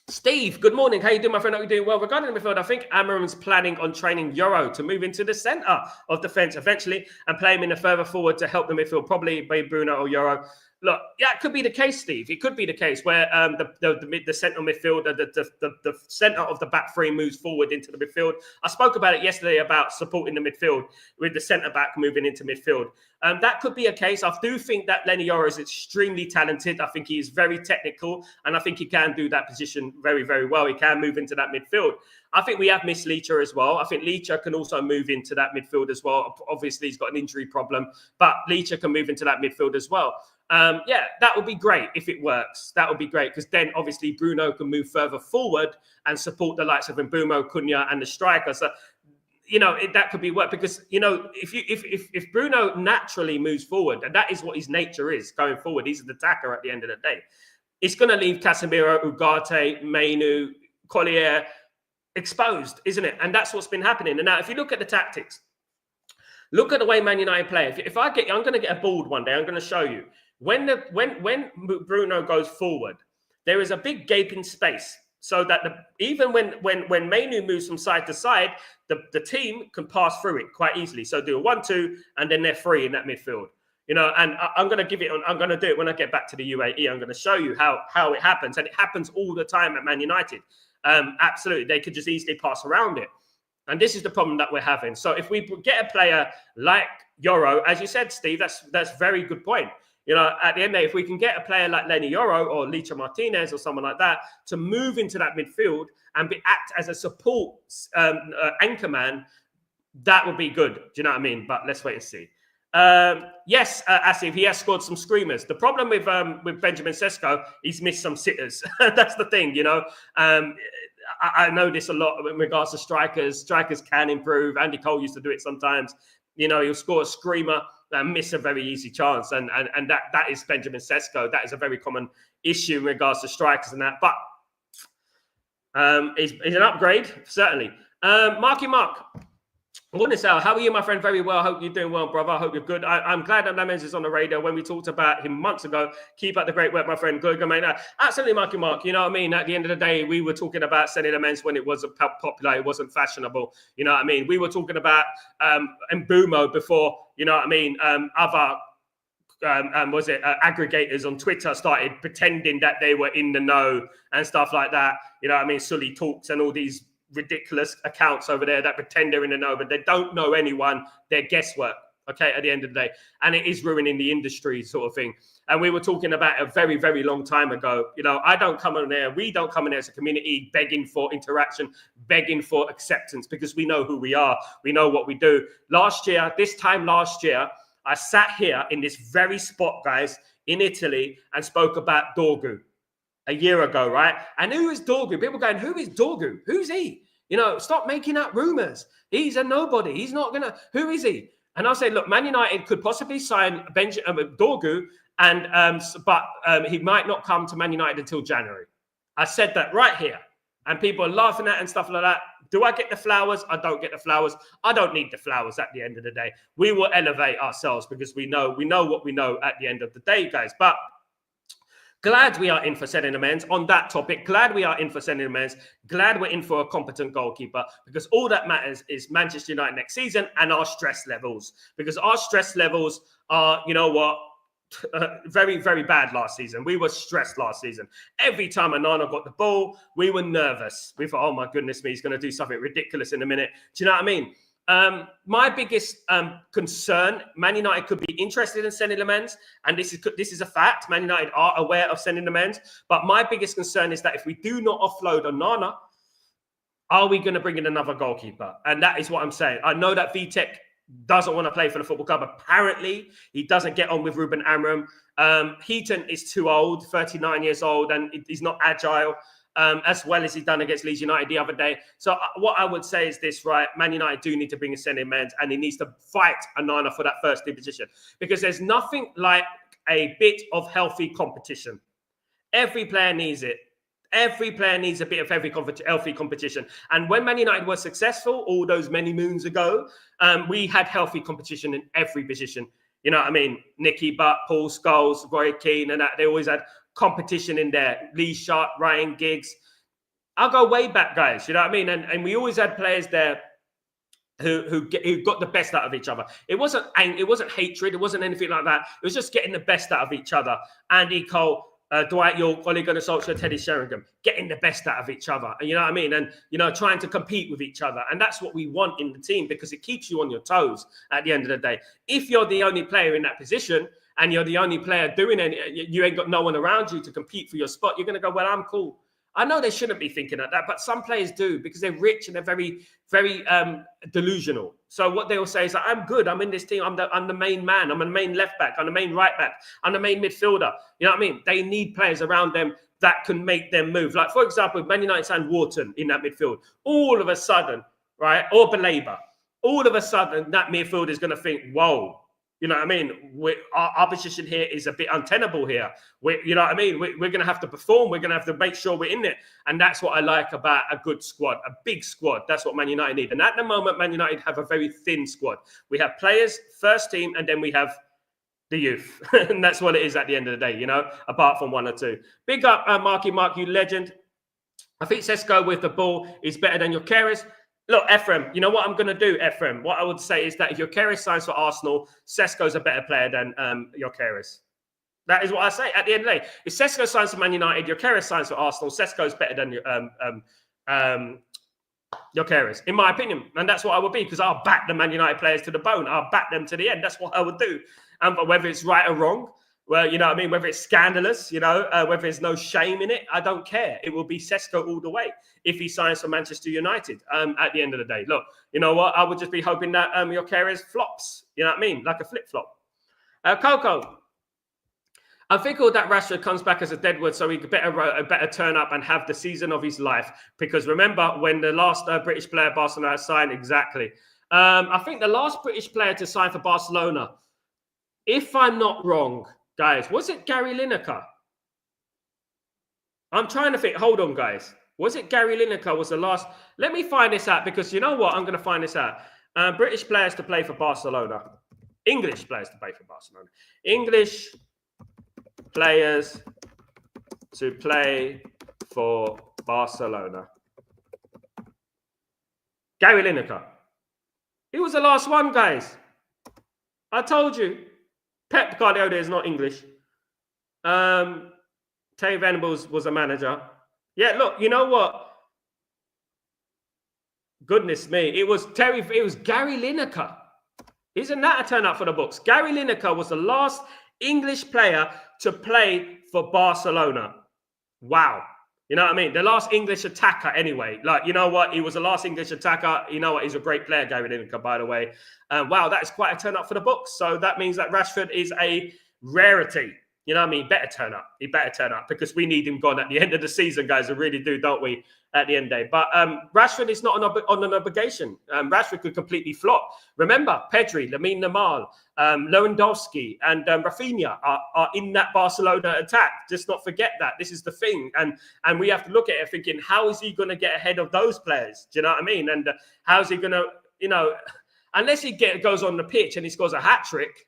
Steve, good morning. How you doing, my friend? How you doing? Well, regarding the midfield, I think Amarim's planning on training Euro to move into the centre of defence eventually and play him in a further forward to help the midfield, probably by Bruno or Euro. Look, yeah, it could be the case, Steve. It could be the case where the central midfielder, the centre of the back three moves forward into the midfield. I spoke about it yesterday about supporting the midfield with the centre back moving into midfield. That could be a case. I do think that Lenny Yoro is extremely talented. I think he is very technical, and I think he can do that position very, very well. He can move into that midfield. I think we have missed Leacher as well. I think Leacher can also move into that midfield as well. Obviously, he's got an injury problem, but Leacher can move into that midfield as well. Yeah, that would be great if it works. That would be great, because then obviously Bruno can move further forward and support the likes of Mbeumo, Cunha, and the striker. So, you know, that could be work, because, you know, if Bruno naturally moves forward, and that is what his nature is going forward, he's an attacker at the end of the day, it's going to leave Casemiro, Ugarte, Mainu, Collier exposed, isn't it? And that's what's been happening. And now, if you look at the tactics, look at the way Man United play. I'm going to get a board one day. I'm going to show you. When Bruno goes forward, there is a big gaping space, so that even when Mainu moves from side to side, the team can pass through it quite easily. So do a 1-2, and then they're free in that midfield. You know, and I'm going to give it. I'm going to do it when I get back to the UAE. I'm going to show you how it happens, and it happens all the time at Man United. Absolutely, they could just easily pass around it, and this is the problem that we're having. So if we get a player like Yoro, as you said, Steve, that's very good point. You know, at the end of the day, if we can get a player like Lenny Yoro or Licha Martinez or someone like that to move into that midfield and act as a support anchor man, that would be good. Do you know what I mean? But let's wait and see. Yes, Asif, he has scored some screamers. The problem with Benjamin Sesko, he's missed some sitters. That's the thing, you know. I know this a lot in regards to strikers. Strikers can improve. Andy Cole used to do it sometimes. You know, he'll score a screamer and miss a very easy chance. And that is Benjamin Sesko. That is a very common issue in regards to strikers and that. But he's an upgrade, certainly. Marky Mark. Morning, Sal. How are you, my friend? Very well. Hope you're doing well, brother. I hope you're good. I'm glad that Lammens is on the radio. When we talked about him months ago, keep up the great work, my friend. Good, mate. Absolutely, Marky Mark. You know what I mean? At the end of the day, we were talking about selling Lammens when it wasn't popular, it wasn't fashionable. You know what I mean? We were talking about Mbumo before, you know what I mean? Other aggregators on Twitter started pretending that they were in the know and stuff like that. You know what I mean? Sully Talks and all these ridiculous accounts over there that pretend they're in the know, but they don't know anyone. They're guesswork, okay, at the end of the day. And it is ruining the industry sort of thing. And we were talking about a very, very long time ago. You know, I don't come on there. We don't come in there as a community begging for interaction, begging for acceptance, because we know who we are. We know what we do. This time last year, I sat here in this very spot, guys, in Italy and spoke about Dorgu. A year ago, right? And who is Dorgu? People going, who is Dorgu? Who's he? You know, stop making up rumors. He's a nobody. He's not going to, who is he? And I'll say, look, Man United could possibly sign Dorgu, but he might not come to Man United until January. I said that right here. And people are laughing at and stuff like that. Do I get the flowers? I don't get the flowers. I don't need the flowers at the end of the day. We will elevate ourselves because we know what we know at the end of the day, guys. But glad we are in for selling amends on that topic. Glad we are in for selling amends. Glad we're in for a competent goalkeeper, because all that matters is Manchester United next season and our stress levels. Because our stress levels are, you know what, very, very bad last season. We were stressed last season. Every time Onana got the ball, we were nervous. We thought, oh my goodness me, he's going to do something ridiculous in a minute. Do you know what I mean? My biggest concern, Man United could be interested in sending Lammens, and this is a fact. Man United are aware of sending Lammens, but my biggest concern is that if we do not offload Onana, are we going to bring in another goalkeeper? And that is what I'm saying. I know that Vitek doesn't want to play for the football club. Apparently, he doesn't get on with Ruben Amram. Heaton is too old, 39 years old, and he's not agile. As well as he done against Leeds United the other day. So what I would say is this, right? Man United do need to bring a sending man, and he needs to fight Onana for that first team position, because there's nothing like a bit of healthy competition. Every player needs it. Every player needs a bit of healthy competition. And when Man United was successful all those many moons ago, we had healthy competition in every position. You know what I mean? Nicky Butt, Paul Scholes, Roy Keane, and that. They always had competition in there. Lee Sharp, Ryan Giggs. I'll go way back, guys. You know what I mean? And we always had players there who got the best out of each other. It wasn't hatred. It wasn't anything like that. It was just getting the best out of each other. Andy Cole, Dwight York, Ole Gunnar Solskjaer, Teddy Sheringham, getting the best out of each other. And you know what I mean? And, you know, trying to compete with each other. And that's what we want in the team, because it keeps you on your toes at the end of the day. If you're the only player in that position and you're the only player doing it, you ain't got no one around you to compete for your spot, you're going to go, well, I'm cool. I know they shouldn't be thinking like that, but some players do, because they're rich and they're very, very delusional. So what they will say is that I'm good. I'm in this team. I'm the main man. I'm the main left back. I'm the main right back. I'm the main midfielder. You know what I mean? They need players around them that can make them move. Like, for example, Man United signed Wharton in that midfield. All of a sudden, right, or Belabor, all of a sudden that midfield is going to think, whoa. You know what I mean? Our position here is a bit untenable here. You know what I mean? We're going to have to perform. We're going to have to make sure we're in it. And that's what I like about a good squad, a big squad. That's what Man United need. And at the moment, Man United have a very thin squad. We have players, first team, and then we have the youth. And that's what it is at the end of the day, you know, apart from one or two. Big up, Marky Mark, you legend. I think Sesko with the ball is better than your carers. Look, Ephraim, you know what I'm going to do, Ephraim? What I would say is that if Gyökeres signs for Arsenal, Sesko's a better player than Gyökeres. That is what I say at the end of the day. If Sesko signs for Man United, Gyökeres signs for Arsenal, Sesko's better than Gyökeres, in my opinion. And that's what I would be, because I'll back the Man United players to the bone. I'll back them to the end. That's what I would do. But whether it's right or wrong, well, you know what I mean? Whether it's scandalous, you know, whether there's no shame in it, I don't care. It will be Sesko all the way if he signs for Manchester United at the end of the day. Look, you know what? I would just be hoping that Gyökeres flops. You know what I mean? Like a flip-flop. Coco, I think all that Rashford comes back as a deadwood, so he could better turn up and have the season of his life. Because remember, when the last British player Barcelona signed, exactly. I think the last British player to sign for Barcelona, if I'm not wrong, guys, was it Gary Lineker? I'm trying to think. Hold on, guys. Was it Gary Lineker was the last? Let me find this out, because you know what? I'm going to find this out. British players to play for Barcelona. English players to play for Barcelona. English players to play for Barcelona. Gary Lineker. He was the last one, guys. I told you. Pep Guardiola is not English. Terry Venables was a manager. Yeah, look, you know what? Goodness me. It was Gary Lineker. Isn't that a turn up for the books? Gary Lineker was the last English player to play for Barcelona. Wow. You know what I mean? The last English attacker anyway. Like, you know what? He was the last English attacker. You know what? He's a great player, Gary Lineker, by the way. Wow, that is quite a turn up for the books. So that means that Rashford is a rarity. You know what I mean? Better turn up. He better turn up, because we need him gone at the end of the season, guys. We really do, don't we? At the end of the day. But Rashford is not on an obligation. Rashford could completely flop. Remember, Pedri, Lamine Yamal, Lewandowski, and Rafinha are in that Barcelona attack. Just not forget that. This is the thing. And we have to look at it thinking, how is he going to get ahead of those players? Do you know what I mean? And how's he going to, you know, unless he goes on the pitch and he scores a hat-trick,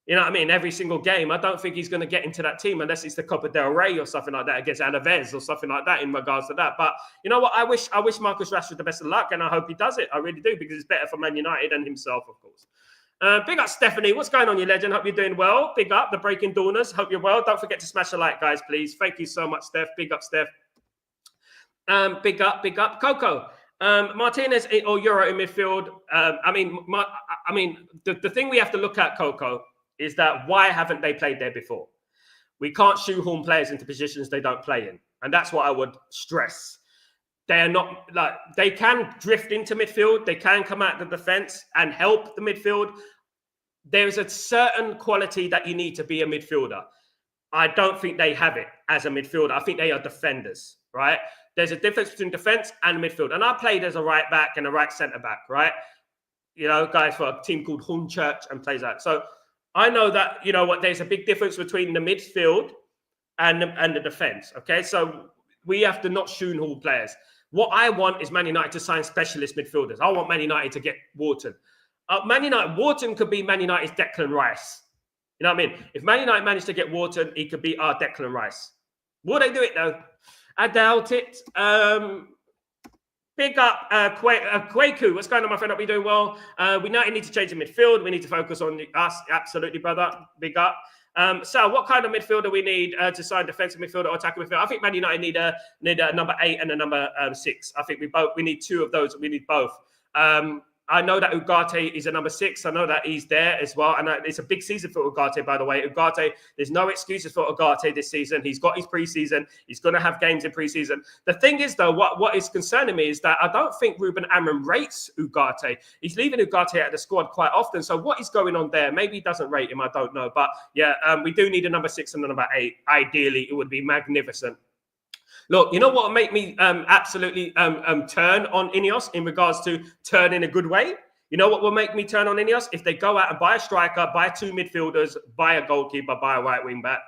you know what I mean? Every single game, I don't think he's going to get into that team unless it's the Copa del Rey or something like that against Alaves or something like that in regards to that. But you know what? I wish Marcus Rashford the best of luck, and I hope he does it. I really do, because it's better for Man United and himself, of course. Big up, Stephanie. What's going on, you legend? Hope you're doing well. Big up, the Breaking Dawners. Hope you're well. Don't forget to smash a like, guys, please. Thank you so much, Steph. Big up, Steph. Big up. Coco. Martinez or Euro in midfield. The thing we have to look at, Coco, is that why haven't they played there before? We can't shoehorn players into positions they don't play in. And that's what I would stress. They are not, like, they can drift into midfield. They can come out the defense and help the midfield. There's a certain quality that you need to be a midfielder. I don't think they have it as a midfielder. I think they are defenders, right? There's a difference between defense and midfield. And I played as a right back and a right centre back, right? You know, guys, for a team called Hornchurch and plays that. So I know that, you know what, there's a big difference between the midfield and the defense, okay? So we have to not shoehorn players. What I want is Man United to sign specialist midfielders. I want Man United to get Wharton. Wharton could be Man United's Declan Rice. You know what I mean? If Man United managed to get Wharton, he could be our Declan Rice. Will they do it, though? I doubt it. Big up, Kwaku. What's going on, my friend? Hope you're doing well. We know you need to change the midfield. We need to focus on us. Absolutely, brother. Big up. Sal, what kind of midfielder we need to sign defensive midfielder or attacking midfielder? I think Man United need a number 8 and a number 6. I think we need 2 of those. We need both. I know that Ugarte is a number 6. I know that he's there as well. And it's a big season for Ugarte, by the way. Ugarte, there's no excuses for Ugarte this season. He's got his preseason. He's going to have games in preseason. The thing is, though, what is concerning me is that I don't think Ruben Amorim rates Ugarte. He's leaving Ugarte out of the squad quite often. So what is going on there? Maybe he doesn't rate him. I don't know. But yeah, we do need a number 6 and a number 8. Ideally, it would be magnificent. Look, you know what will make me absolutely turn on Ineos in regards to turn in a good way? You know what will make me turn on Ineos? If they go out and buy a striker, buy 2 midfielders, buy a goalkeeper, buy a right wing back,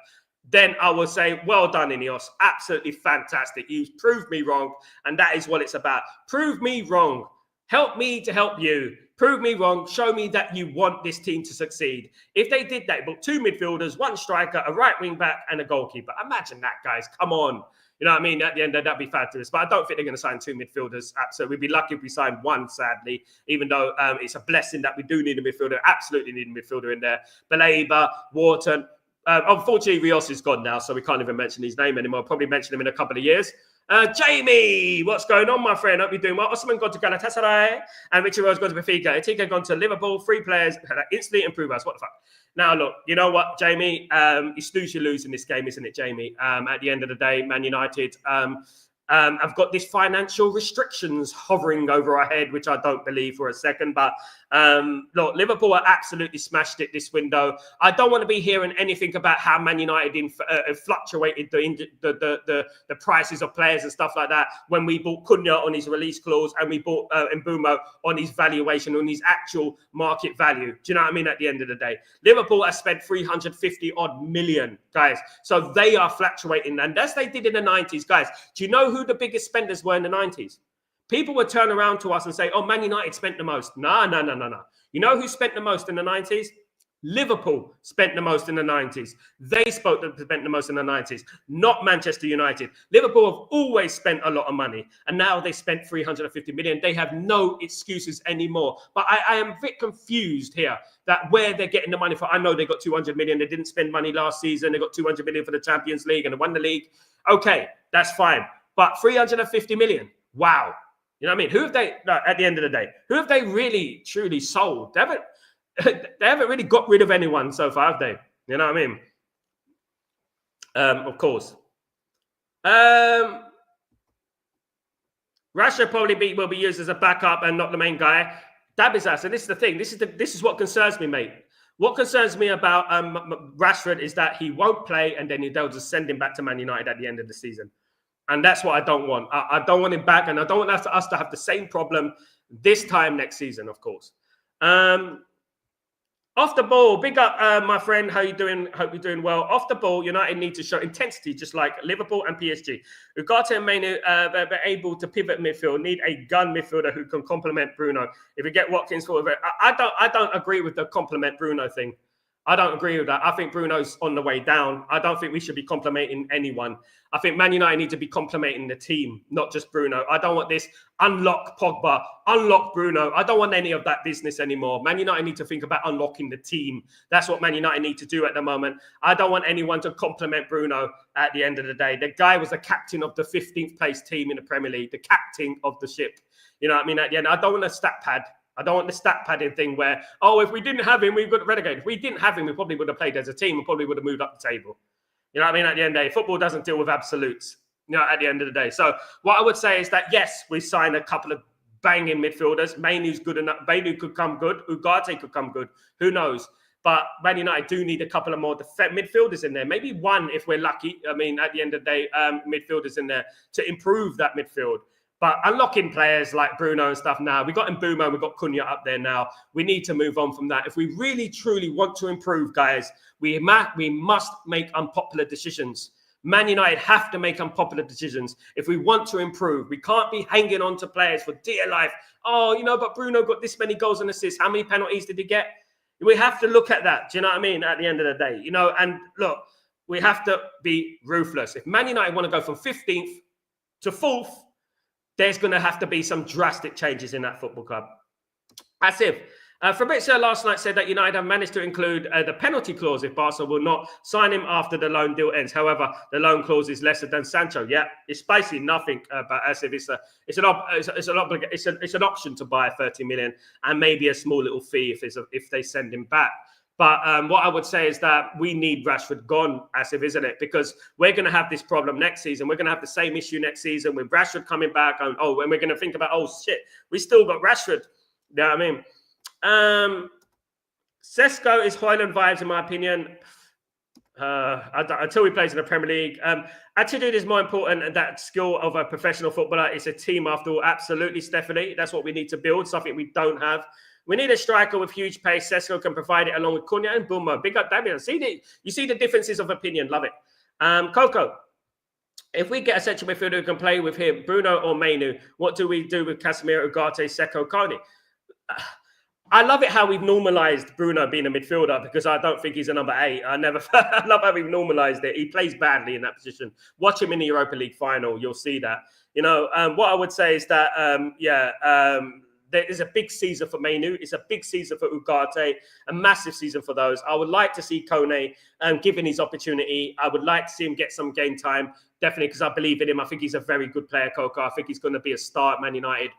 then I will say, well done, Ineos. Absolutely fantastic. You've proved me wrong, and that is what it's about. Prove me wrong. Help me to help you. Prove me wrong. Show me that you want this team to succeed. If they did that, but 2 midfielders, 1 striker, a right wing back, and a goalkeeper. Imagine that, guys. Come on. You know what I mean? At the end, that'd be fabulous. But I don't think they're going to sign 2 midfielders. Absolutely. We'd be lucky if we signed 1, sadly, even though it's a blessing that we do need a midfielder. Absolutely need a midfielder in there. Baleba, Wharton. Unfortunately, Rios is gone now, so we can't even mention his name anymore. I'll probably mention him in a couple of years. Jamie, what's going on, my friend? Hope you're doing well. Osman gone to Galatasaray, and Richard Rose gone to Benfica. Etika gone to Liverpool. 3 players instantly improve us. What the fuck? Now, look, you know what, Jamie? You snooze, you lose in this game, isn't it, Jamie? At the end of the day, Man United have got these financial restrictions hovering over our head, which I don't believe for a second. But look, Liverpool are absolutely smashed it this window. I don't want to be hearing anything about how Man United fluctuated the prices of players and stuff like that when we bought Cunha on his release clause and we bought Mbeumo on his valuation, on his actual market value. Do you know what I mean? At the end of the day, Liverpool has spent 350 odd million, guys. So they are fluctuating, and as they did in the 90s, guys. Do you know who the biggest spenders were in the 90s? People would turn around to us and say, oh, Man United spent the most. No. You know who spent the most in the 90s? Liverpool spent the most in the 90s. They spent the most in the 90s, not Manchester United. Liverpool have always spent a lot of money, and now they spent 350 million. They have no excuses anymore. But I am a bit confused here that where they're getting the money for. I know they got 200 million. They didn't spend money last season. They got 200 million for the Champions League and they won the league. Okay, that's fine. But 350 million, wow. You know what I mean? Who have they, at the end of the day, who have they really, truly sold? They haven't really got rid of anyone so far, have they? You know what I mean? Of course. Rashford probably will be used as a backup and not the main guy. Dabizas, and this is the thing. This is what concerns me, mate. What concerns me about Rashford is that he won't play and then they'll just send him back to Man United at the end of the season. And that's what I don't want. I don't want him back, and I don't want us to have the same problem this time next season, of course. Off the ball, big up, my friend. How you doing? Hope you're doing well. Off the ball, United need to show intensity, just like Liverpool and PSG. Ugarte and Mainu, they're able to pivot midfield. Need a gun midfielder who can complement Bruno. If you get Watkins for it, I don't agree with the complement Bruno thing. I don't agree with that. I think Bruno's on the way down. I don't think we should be complimenting anyone. I think Man United need to be complimenting the team, not just Bruno. I don't want this unlock Pogba, unlock Bruno. I don't want any of that business anymore. Man United need to think about unlocking the team. That's what Man United need to do at the moment. I don't want anyone to compliment Bruno at the end of the day. The guy was the captain of the 15th place team in the Premier League, the captain of the ship. You know what I mean? At the end, I don't want a stat pad. I don't want the stat padding thing where, oh, if we didn't have him, we got relegated. If we didn't have him, we probably would have played as a team and probably would have moved up the table. You know what I mean? At the end of the day, football doesn't deal with absolutes, you know, at the end of the day. So what I would say is that, yes, we signed a couple of banging midfielders. Mainu's good enough. Mainu could come good. Ugarte could come good. Who knows? But Man United do need a couple of more midfielders in there. Maybe 1 if we're lucky. I mean, at the end of the day, midfielders in there to improve that midfield. But unlocking players like Bruno and stuff now, we've got Mbeumo, we've got Cunha up there now. We need to move on from that. If we really, truly want to improve, guys, we must make unpopular decisions. Man United have to make unpopular decisions if we want to improve. We can't be hanging on to players for dear life. Oh, you know, but Bruno got this many goals and assists. How many penalties did he get? We have to look at that. Do you know what I mean? At the end of the day, you know, and look, we have to be ruthless. If Man United want to go from 15th to 4th, there's going to have to be some drastic changes in that football club. As if Fabrizio last night said that United have managed to include the penalty clause if Barca will not sign him after the loan deal ends. However, the loan clause is lesser than Sancho. Yeah, it's basically nothing. But as if it's an option to buy 30 million and maybe a small little fee if they send him back. But what I would say is that we need Rashford gone, as if, isn't it? Because we're going to have this problem next season. We're going to have the same issue next season with Rashford coming back. And we're going to think about, oh, shit, we still got Rashford. You know what I mean? Sesko is Hoyland vibes, in my opinion. Until he plays in the Premier League. Attitude is more important than that skill of a professional footballer. It's a team, after all. Absolutely, Stephanie. That's what we need to build, something we don't have. We need a striker with huge pace. Sesko can provide it along with Cunha and Mbeumo. Big up, Damien. You see the differences of opinion. Love it. Coco, if we get a central midfielder who can play with him, Bruno or Mainu, what do we do with Casemiro, Ugarte, Sesko, Kone? I love it how we've normalised Bruno being a midfielder because I don't think he's a number 8. I love how we've normalised it. He plays badly in that position. Watch him in the Europa League final. You'll see that. What I would say is that, there is a big season for Mainu. It's a big season for Ugarte, a massive season for those. I would like to see Kone given his opportunity. I would like to see him get some game time, definitely, because I believe in him. I think he's a very good player, Coco. I think he's going to be a star at Man United.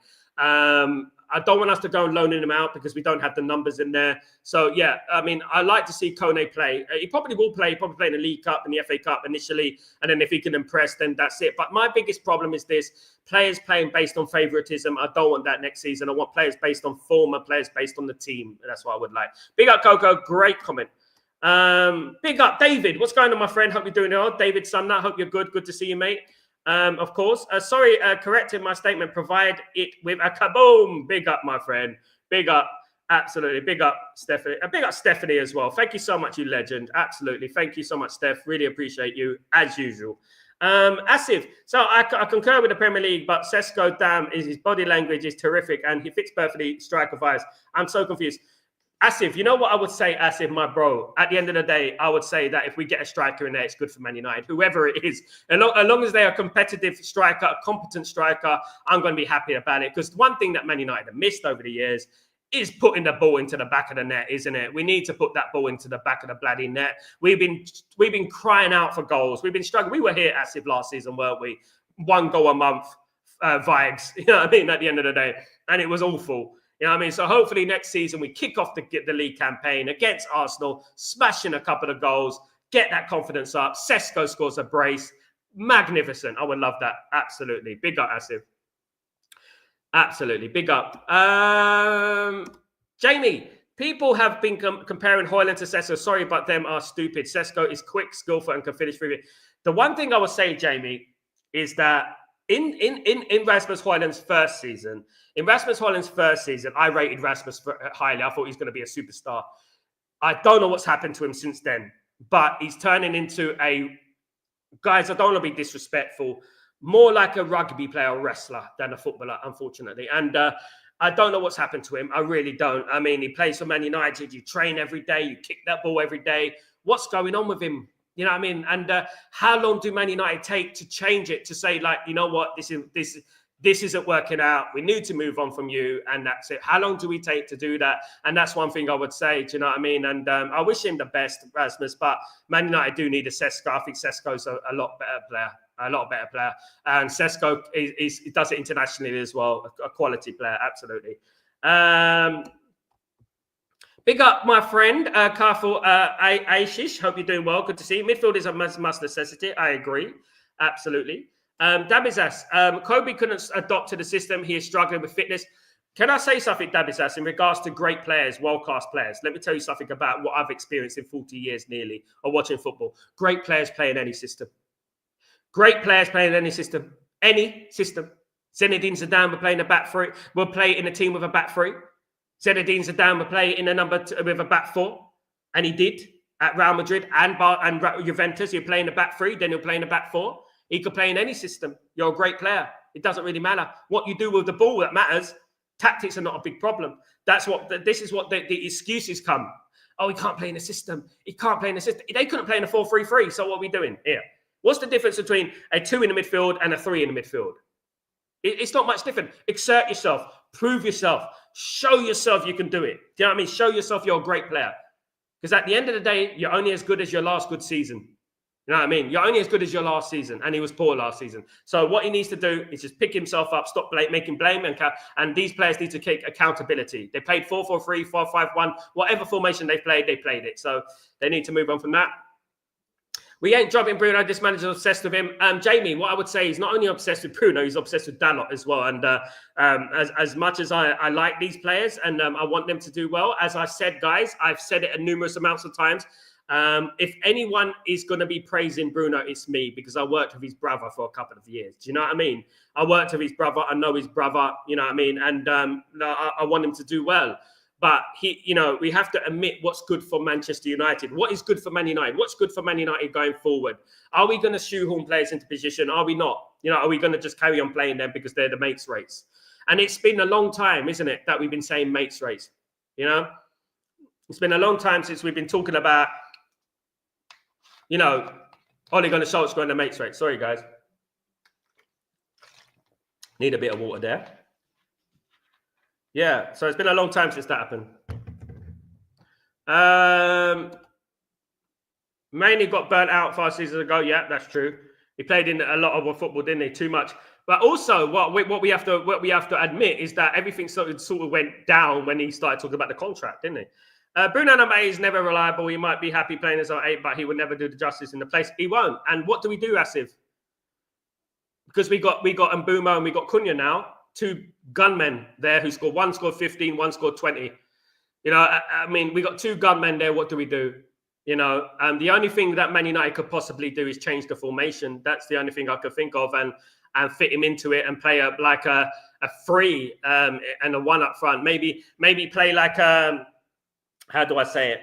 I don't want us to go and loaning him out because we don't have the numbers in there. So, yeah, I mean, I like to see Kone play. He probably will play. He'll probably play in the League Cup and the FA Cup initially. And then if he can impress, then that's it. But my biggest problem is this. Players playing based on favouritism. I don't want that next season. I want players based on form and players based on the team. That's what I would like. Big up, Coco. Great comment. Big up, David. What's going on, my friend? Hope you're doing well. David Sumner. Hope you're good. Good to see you, mate. Of course. Sorry, correcting my statement. Provide it with a kaboom. Big up, my friend. Big up. Absolutely. Big up, Stephanie. Big up, Stephanie, as well. Thank you so much, you legend. Absolutely. Thank you so much, Steph. Really appreciate you, as usual. Asif. So I concur with the Premier League, but Sesko, damn, his body language is terrific, and he fits perfectly striker vibes. I'm so confused. Asif, you know what I would say, Asif, my bro? At the end of the day, I would say that if we get a striker in there, it's good for Man United, whoever it is. As long as they are a competitive striker, a competent striker, I'm going to be happy about it. Because one thing that Man United have missed over the years is putting the ball into the back of the net, isn't it? We need to put that ball into the back of the bloody net. We've been crying out for goals. We've been struggling. We were here, Asif, last season, weren't we? 1 goal a month vibes, you know what I mean, at the end of the day. And it was awful. You know what I mean? So hopefully next season we kick off the league campaign against Arsenal, smashing a couple of goals, get that confidence up. Sesko scores a brace. Magnificent. I would love that. Absolutely. Big up, Asif. Absolutely. Big up. Jamie, people have been comparing Højlund to Sesko. Sorry, but them are stupid. Sesko is quick, skillful, and can finish through it. The one thing I would say, Jamie, is that in Rasmus Højlund's first season, I rated Rasmus highly. I thought he was going to be a superstar. I don't know what's happened to him since then, but he's turning into guys, I don't want to be disrespectful, more like a rugby player or wrestler than a footballer, unfortunately. And I don't know what's happened to him. I really don't. I mean, he plays for Man United. You train every day. You kick that ball every day. What's going on with him? You know what I mean? And how long do Man United take to change it, to say, like, you know what, this isn't working out. We need to move on from you, and that's it. How long do we take to do that? And that's one thing I would say, do you know what I mean? And I wish him the best, Rasmus, but Man United do need a Sesko. I think Sesko's a lot better player. And Sesko he does it internationally as well, a quality player, absolutely. Big up, my friend, Carful Aishish. Hope you're doing well. Good to see you. Midfield is a must necessity. I agree. Absolutely. Dabizas, Kobe couldn't adopt to the system. He is struggling with fitness. Can I say something, Dabizas, in regards to great players, world-class players? Let me tell you something about what I've experienced in 40 years nearly of watching football. Great players play in any system. Great players play in any system. Any system. Zinedine Zidane will play in a back three. Will play in a team with a back three. Zinedine Zidane will play in a with a back four. And he did at Real Madrid and Juventus. He'll play in a back three, then he'll play in a back four. He could play in any system. You're a great player. It doesn't really matter. What you do with the ball that matters. Tactics are not a big problem. This is what the excuses come. Oh, he can't play in a system. He can't play in a system. They couldn't play in a 4-3-3. So what are we doing here? What's the difference between a 2 in the midfield and a 3 in the midfield? It's not much different. Exert yourself. Prove yourself. Show yourself you can do it. Do you know what I mean? Show yourself you're a great player. Because at the end of the day, you're only as good as your last good season. You know what I mean? You're only as good as your last season, and he was poor last season. So what he needs to do is just pick himself up, stop making blame, and these players need to take accountability. They played 4-4-3, 4-5-1, whatever formation they played it. So they need to move on from that. We ain't dropping Bruno. This manager's obsessed with him. Jamie, what I would say, he's not only obsessed with Bruno, he's obsessed with Dalot as well. And as much as I like these players and I want them to do well, as I said, guys, I've said it numerous amounts of times. If anyone is going to be praising Bruno, it's me, because I worked with his brother for a couple of years. Do you know what I mean? I worked with his brother. I know his brother, you know what I mean? And I want him to do well. But we have to admit what's good for Manchester United. What is good for Man United? What's good for Man United going forward? Are we going to shoehorn players into position? Are we not? Are we going to just carry on playing them because they're the mates race? And it's been a long time, isn't it, that we've been saying mates race? You know, it's been a long time since we've been talking about, you know, Ole Gunnar Solskjaer going the mates rate. Sorry, guys. Need a bit of water there. Yeah, so it's been a long time since that happened. Mainly got burnt out 5 seasons ago. Yeah, that's true. He played in a lot of football, didn't he? Too much. But also, what we have to admit is that everything sort of went down when he started talking about the contract, didn't he? Bruno number 8 is never reliable. He might be happy playing as our 8, but he would never do the justice in the place. He won't. And what do we do, Asif? Because we got Mbeumo and we got Cunha now, 2 gunmen there who scored. One scored 15, one scored 20. You know, I mean, we got 2 gunmen there. What do we do? You know, the only thing that Man United could possibly do is change the formation. That's the only thing I could think of, and fit him into it and play a 3 and a 1 up front. Maybe play like how do I say it?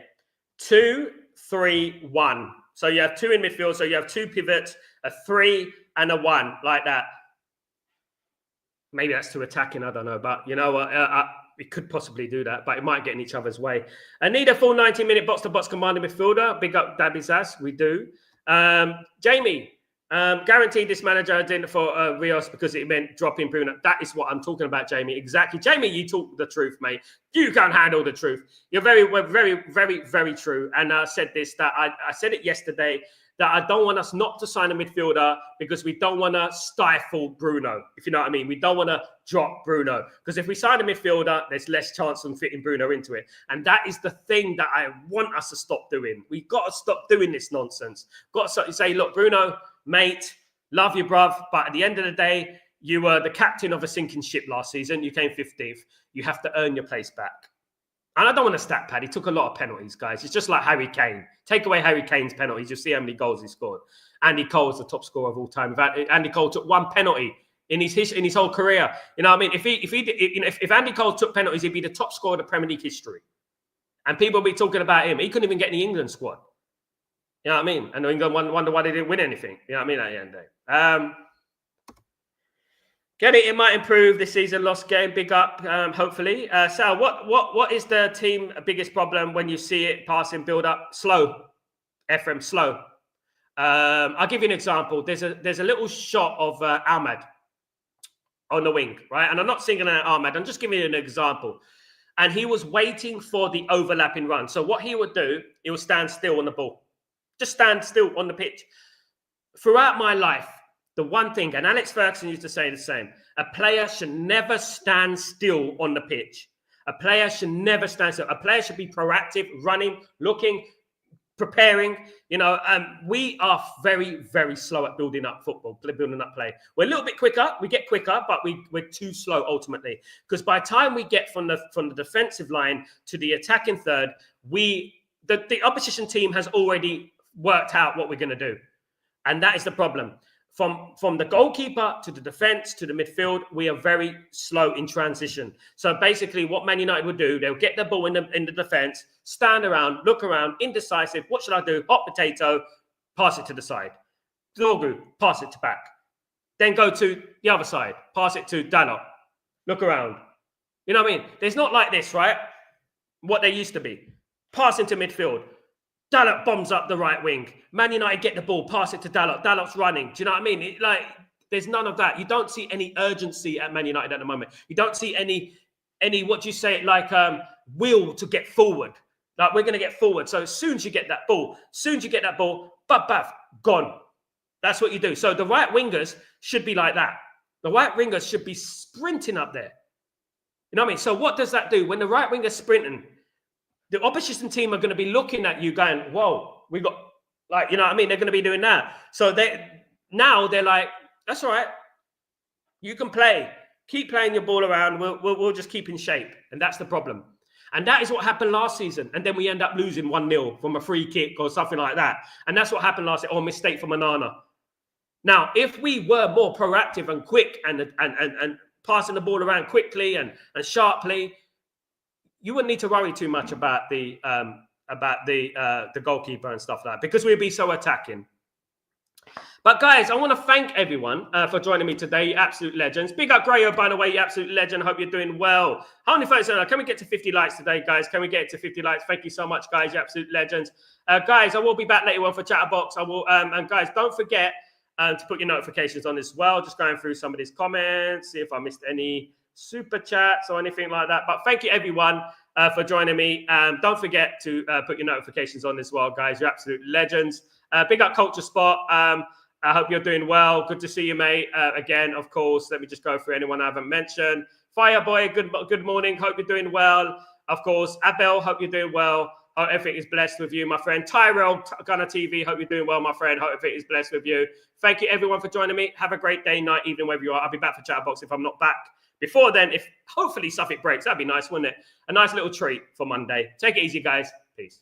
2-3-1. So you have 2 in midfield. So you have 2 pivots, a 3 and a 1 like that. Maybe that's too attacking. I don't know, but you know what? We could possibly do that, but it might get in each other's way. I need a full 90-minute box-to-box commanding midfielder. Big up Dabby's ass. We do. Jamie, guaranteed this manager didn't for Rios because it meant dropping Bruno. That is what I'm talking about, Jamie. Exactly. Jamie, you talk the truth, mate. You can't handle the truth. You're very, very, very, very true. And I said this, that I said it yesterday, that I don't want us not to sign a midfielder because we don't want to stifle Bruno, if you know what I mean. We don't want to drop Bruno because if we sign a midfielder, there's less chance of fitting Bruno into it. And that is the thing that I want us to stop doing. We've got to stop doing this nonsense. Got to say, look, Bruno, mate, love you, bruv, but at the end of the day, you were the captain of a sinking ship last season. You came 15th. You have to earn your place back. And I don't want to stat pad. He took a lot of penalties, guys. It's just like Harry Kane. Take away Harry Kane's penalties, you'll see how many goals he scored. Andy Cole's the top scorer of all time. Andy Cole took 1 penalty in his whole career. You know what I mean? If Andy Cole took penalties, he'd be the top scorer of the Premier League history. And people will be talking about him. He couldn't even get in the England squad. You know what I mean? And England wonder why they didn't win anything. You know what I mean? At the end of the day. Get it. It might improve this season. Lost game. Big up. Hopefully. Sal, what is the team biggest problem when you see it passing build up? Slow. Ephraim, slow. I'll give you an example. There's a little shot of Ahmad on the wing, right? And I'm not singling out Ahmad. I'm just giving you an example. And he was waiting for the overlapping run. So what he would do, he would stand still on the ball. Just stand still on the pitch. Throughout my life, the one thing, and Alex Ferguson used to say the same, a player should never stand still on the pitch. A player should never stand still. A player should be proactive, running, looking, preparing. You know, we are very, very slow at building up football, building up play. We're a little bit quicker. We get quicker, but we're too slow ultimately. Because by the time we get from the defensive line to the attacking third, the opposition team has already worked out what we're going to do. And that is the problem. From the goalkeeper to the defense to the midfield, we are very slow in transition. So basically what Man United would do, they'll get the ball in the defense, stand around, look around, indecisive. What should I do? Hot potato, pass it to the side. Dorgu, pass it to back. Then go to the other side, pass it to Dalot. Look around. You know what I mean? There's not like this, right? What they used to be. Pass into midfield. Dalot bombs up the right wing. Man United get the ball, pass it to Dalot. Dalot's running. Do you know what I mean? There's none of that. You don't see any urgency at Man United at the moment. You don't see any what do you say, will to get forward. Like, we're going to get forward. So as soon as you get that ball, baff, gone. That's what you do. So the right wingers should be like that. The right wingers should be sprinting up there. You know what I mean? So what does that do? When the right winger's sprinting, the opposition team are going to be looking at you going, whoa, we got, you know what I mean? They're going to be doing that. So they're like, that's all right. You can play. Keep playing your ball around. We'll just keep in shape. And that's the problem. And that is what happened last season. And then we end up losing 1-0 from a free kick or something like that. And that's what happened last year. Oh, mistake from Onana. Now, if we were more proactive and quick and passing the ball around quickly and sharply, you wouldn't need to worry too much about the goalkeeper and stuff like that because we'd be so attacking. But guys, I want to thank everyone for joining me today. You absolute legends. Big up Grayo, by the way, you absolute legend. Hope you're doing well. How many folks are there? Can we get to 50 likes today, guys? Can we get it to 50 likes? Thank you so much, guys. You absolute legends. Guys, I will be back later on for Chatterbox. I will, and guys, don't forget to put your notifications on as well. Just going through some of these comments, see if I missed any super chats or anything like that. But thank you, everyone, for joining me. Don't forget to put your notifications on as well, guys. You're absolute legends. Big up Culture Spot. I hope you're doing well. Good to see you, mate. Again, of course, let me just go through anyone I haven't mentioned. Fireboy, good morning. Hope you're doing well. Of course, Abel, hope you're doing well. Hope everything is blessed with you, my friend. Tyrell, Gunner TV, hope you're doing well, my friend. Hope everything is blessed with you. Thank you, everyone, for joining me. Have a great day, night, evening, wherever you are. I'll be back for Chatterbox if I'm not back before then. If hopefully Suffolk breaks, that'd be nice, wouldn't it? A nice little treat for Monday. Take it easy, guys. Peace.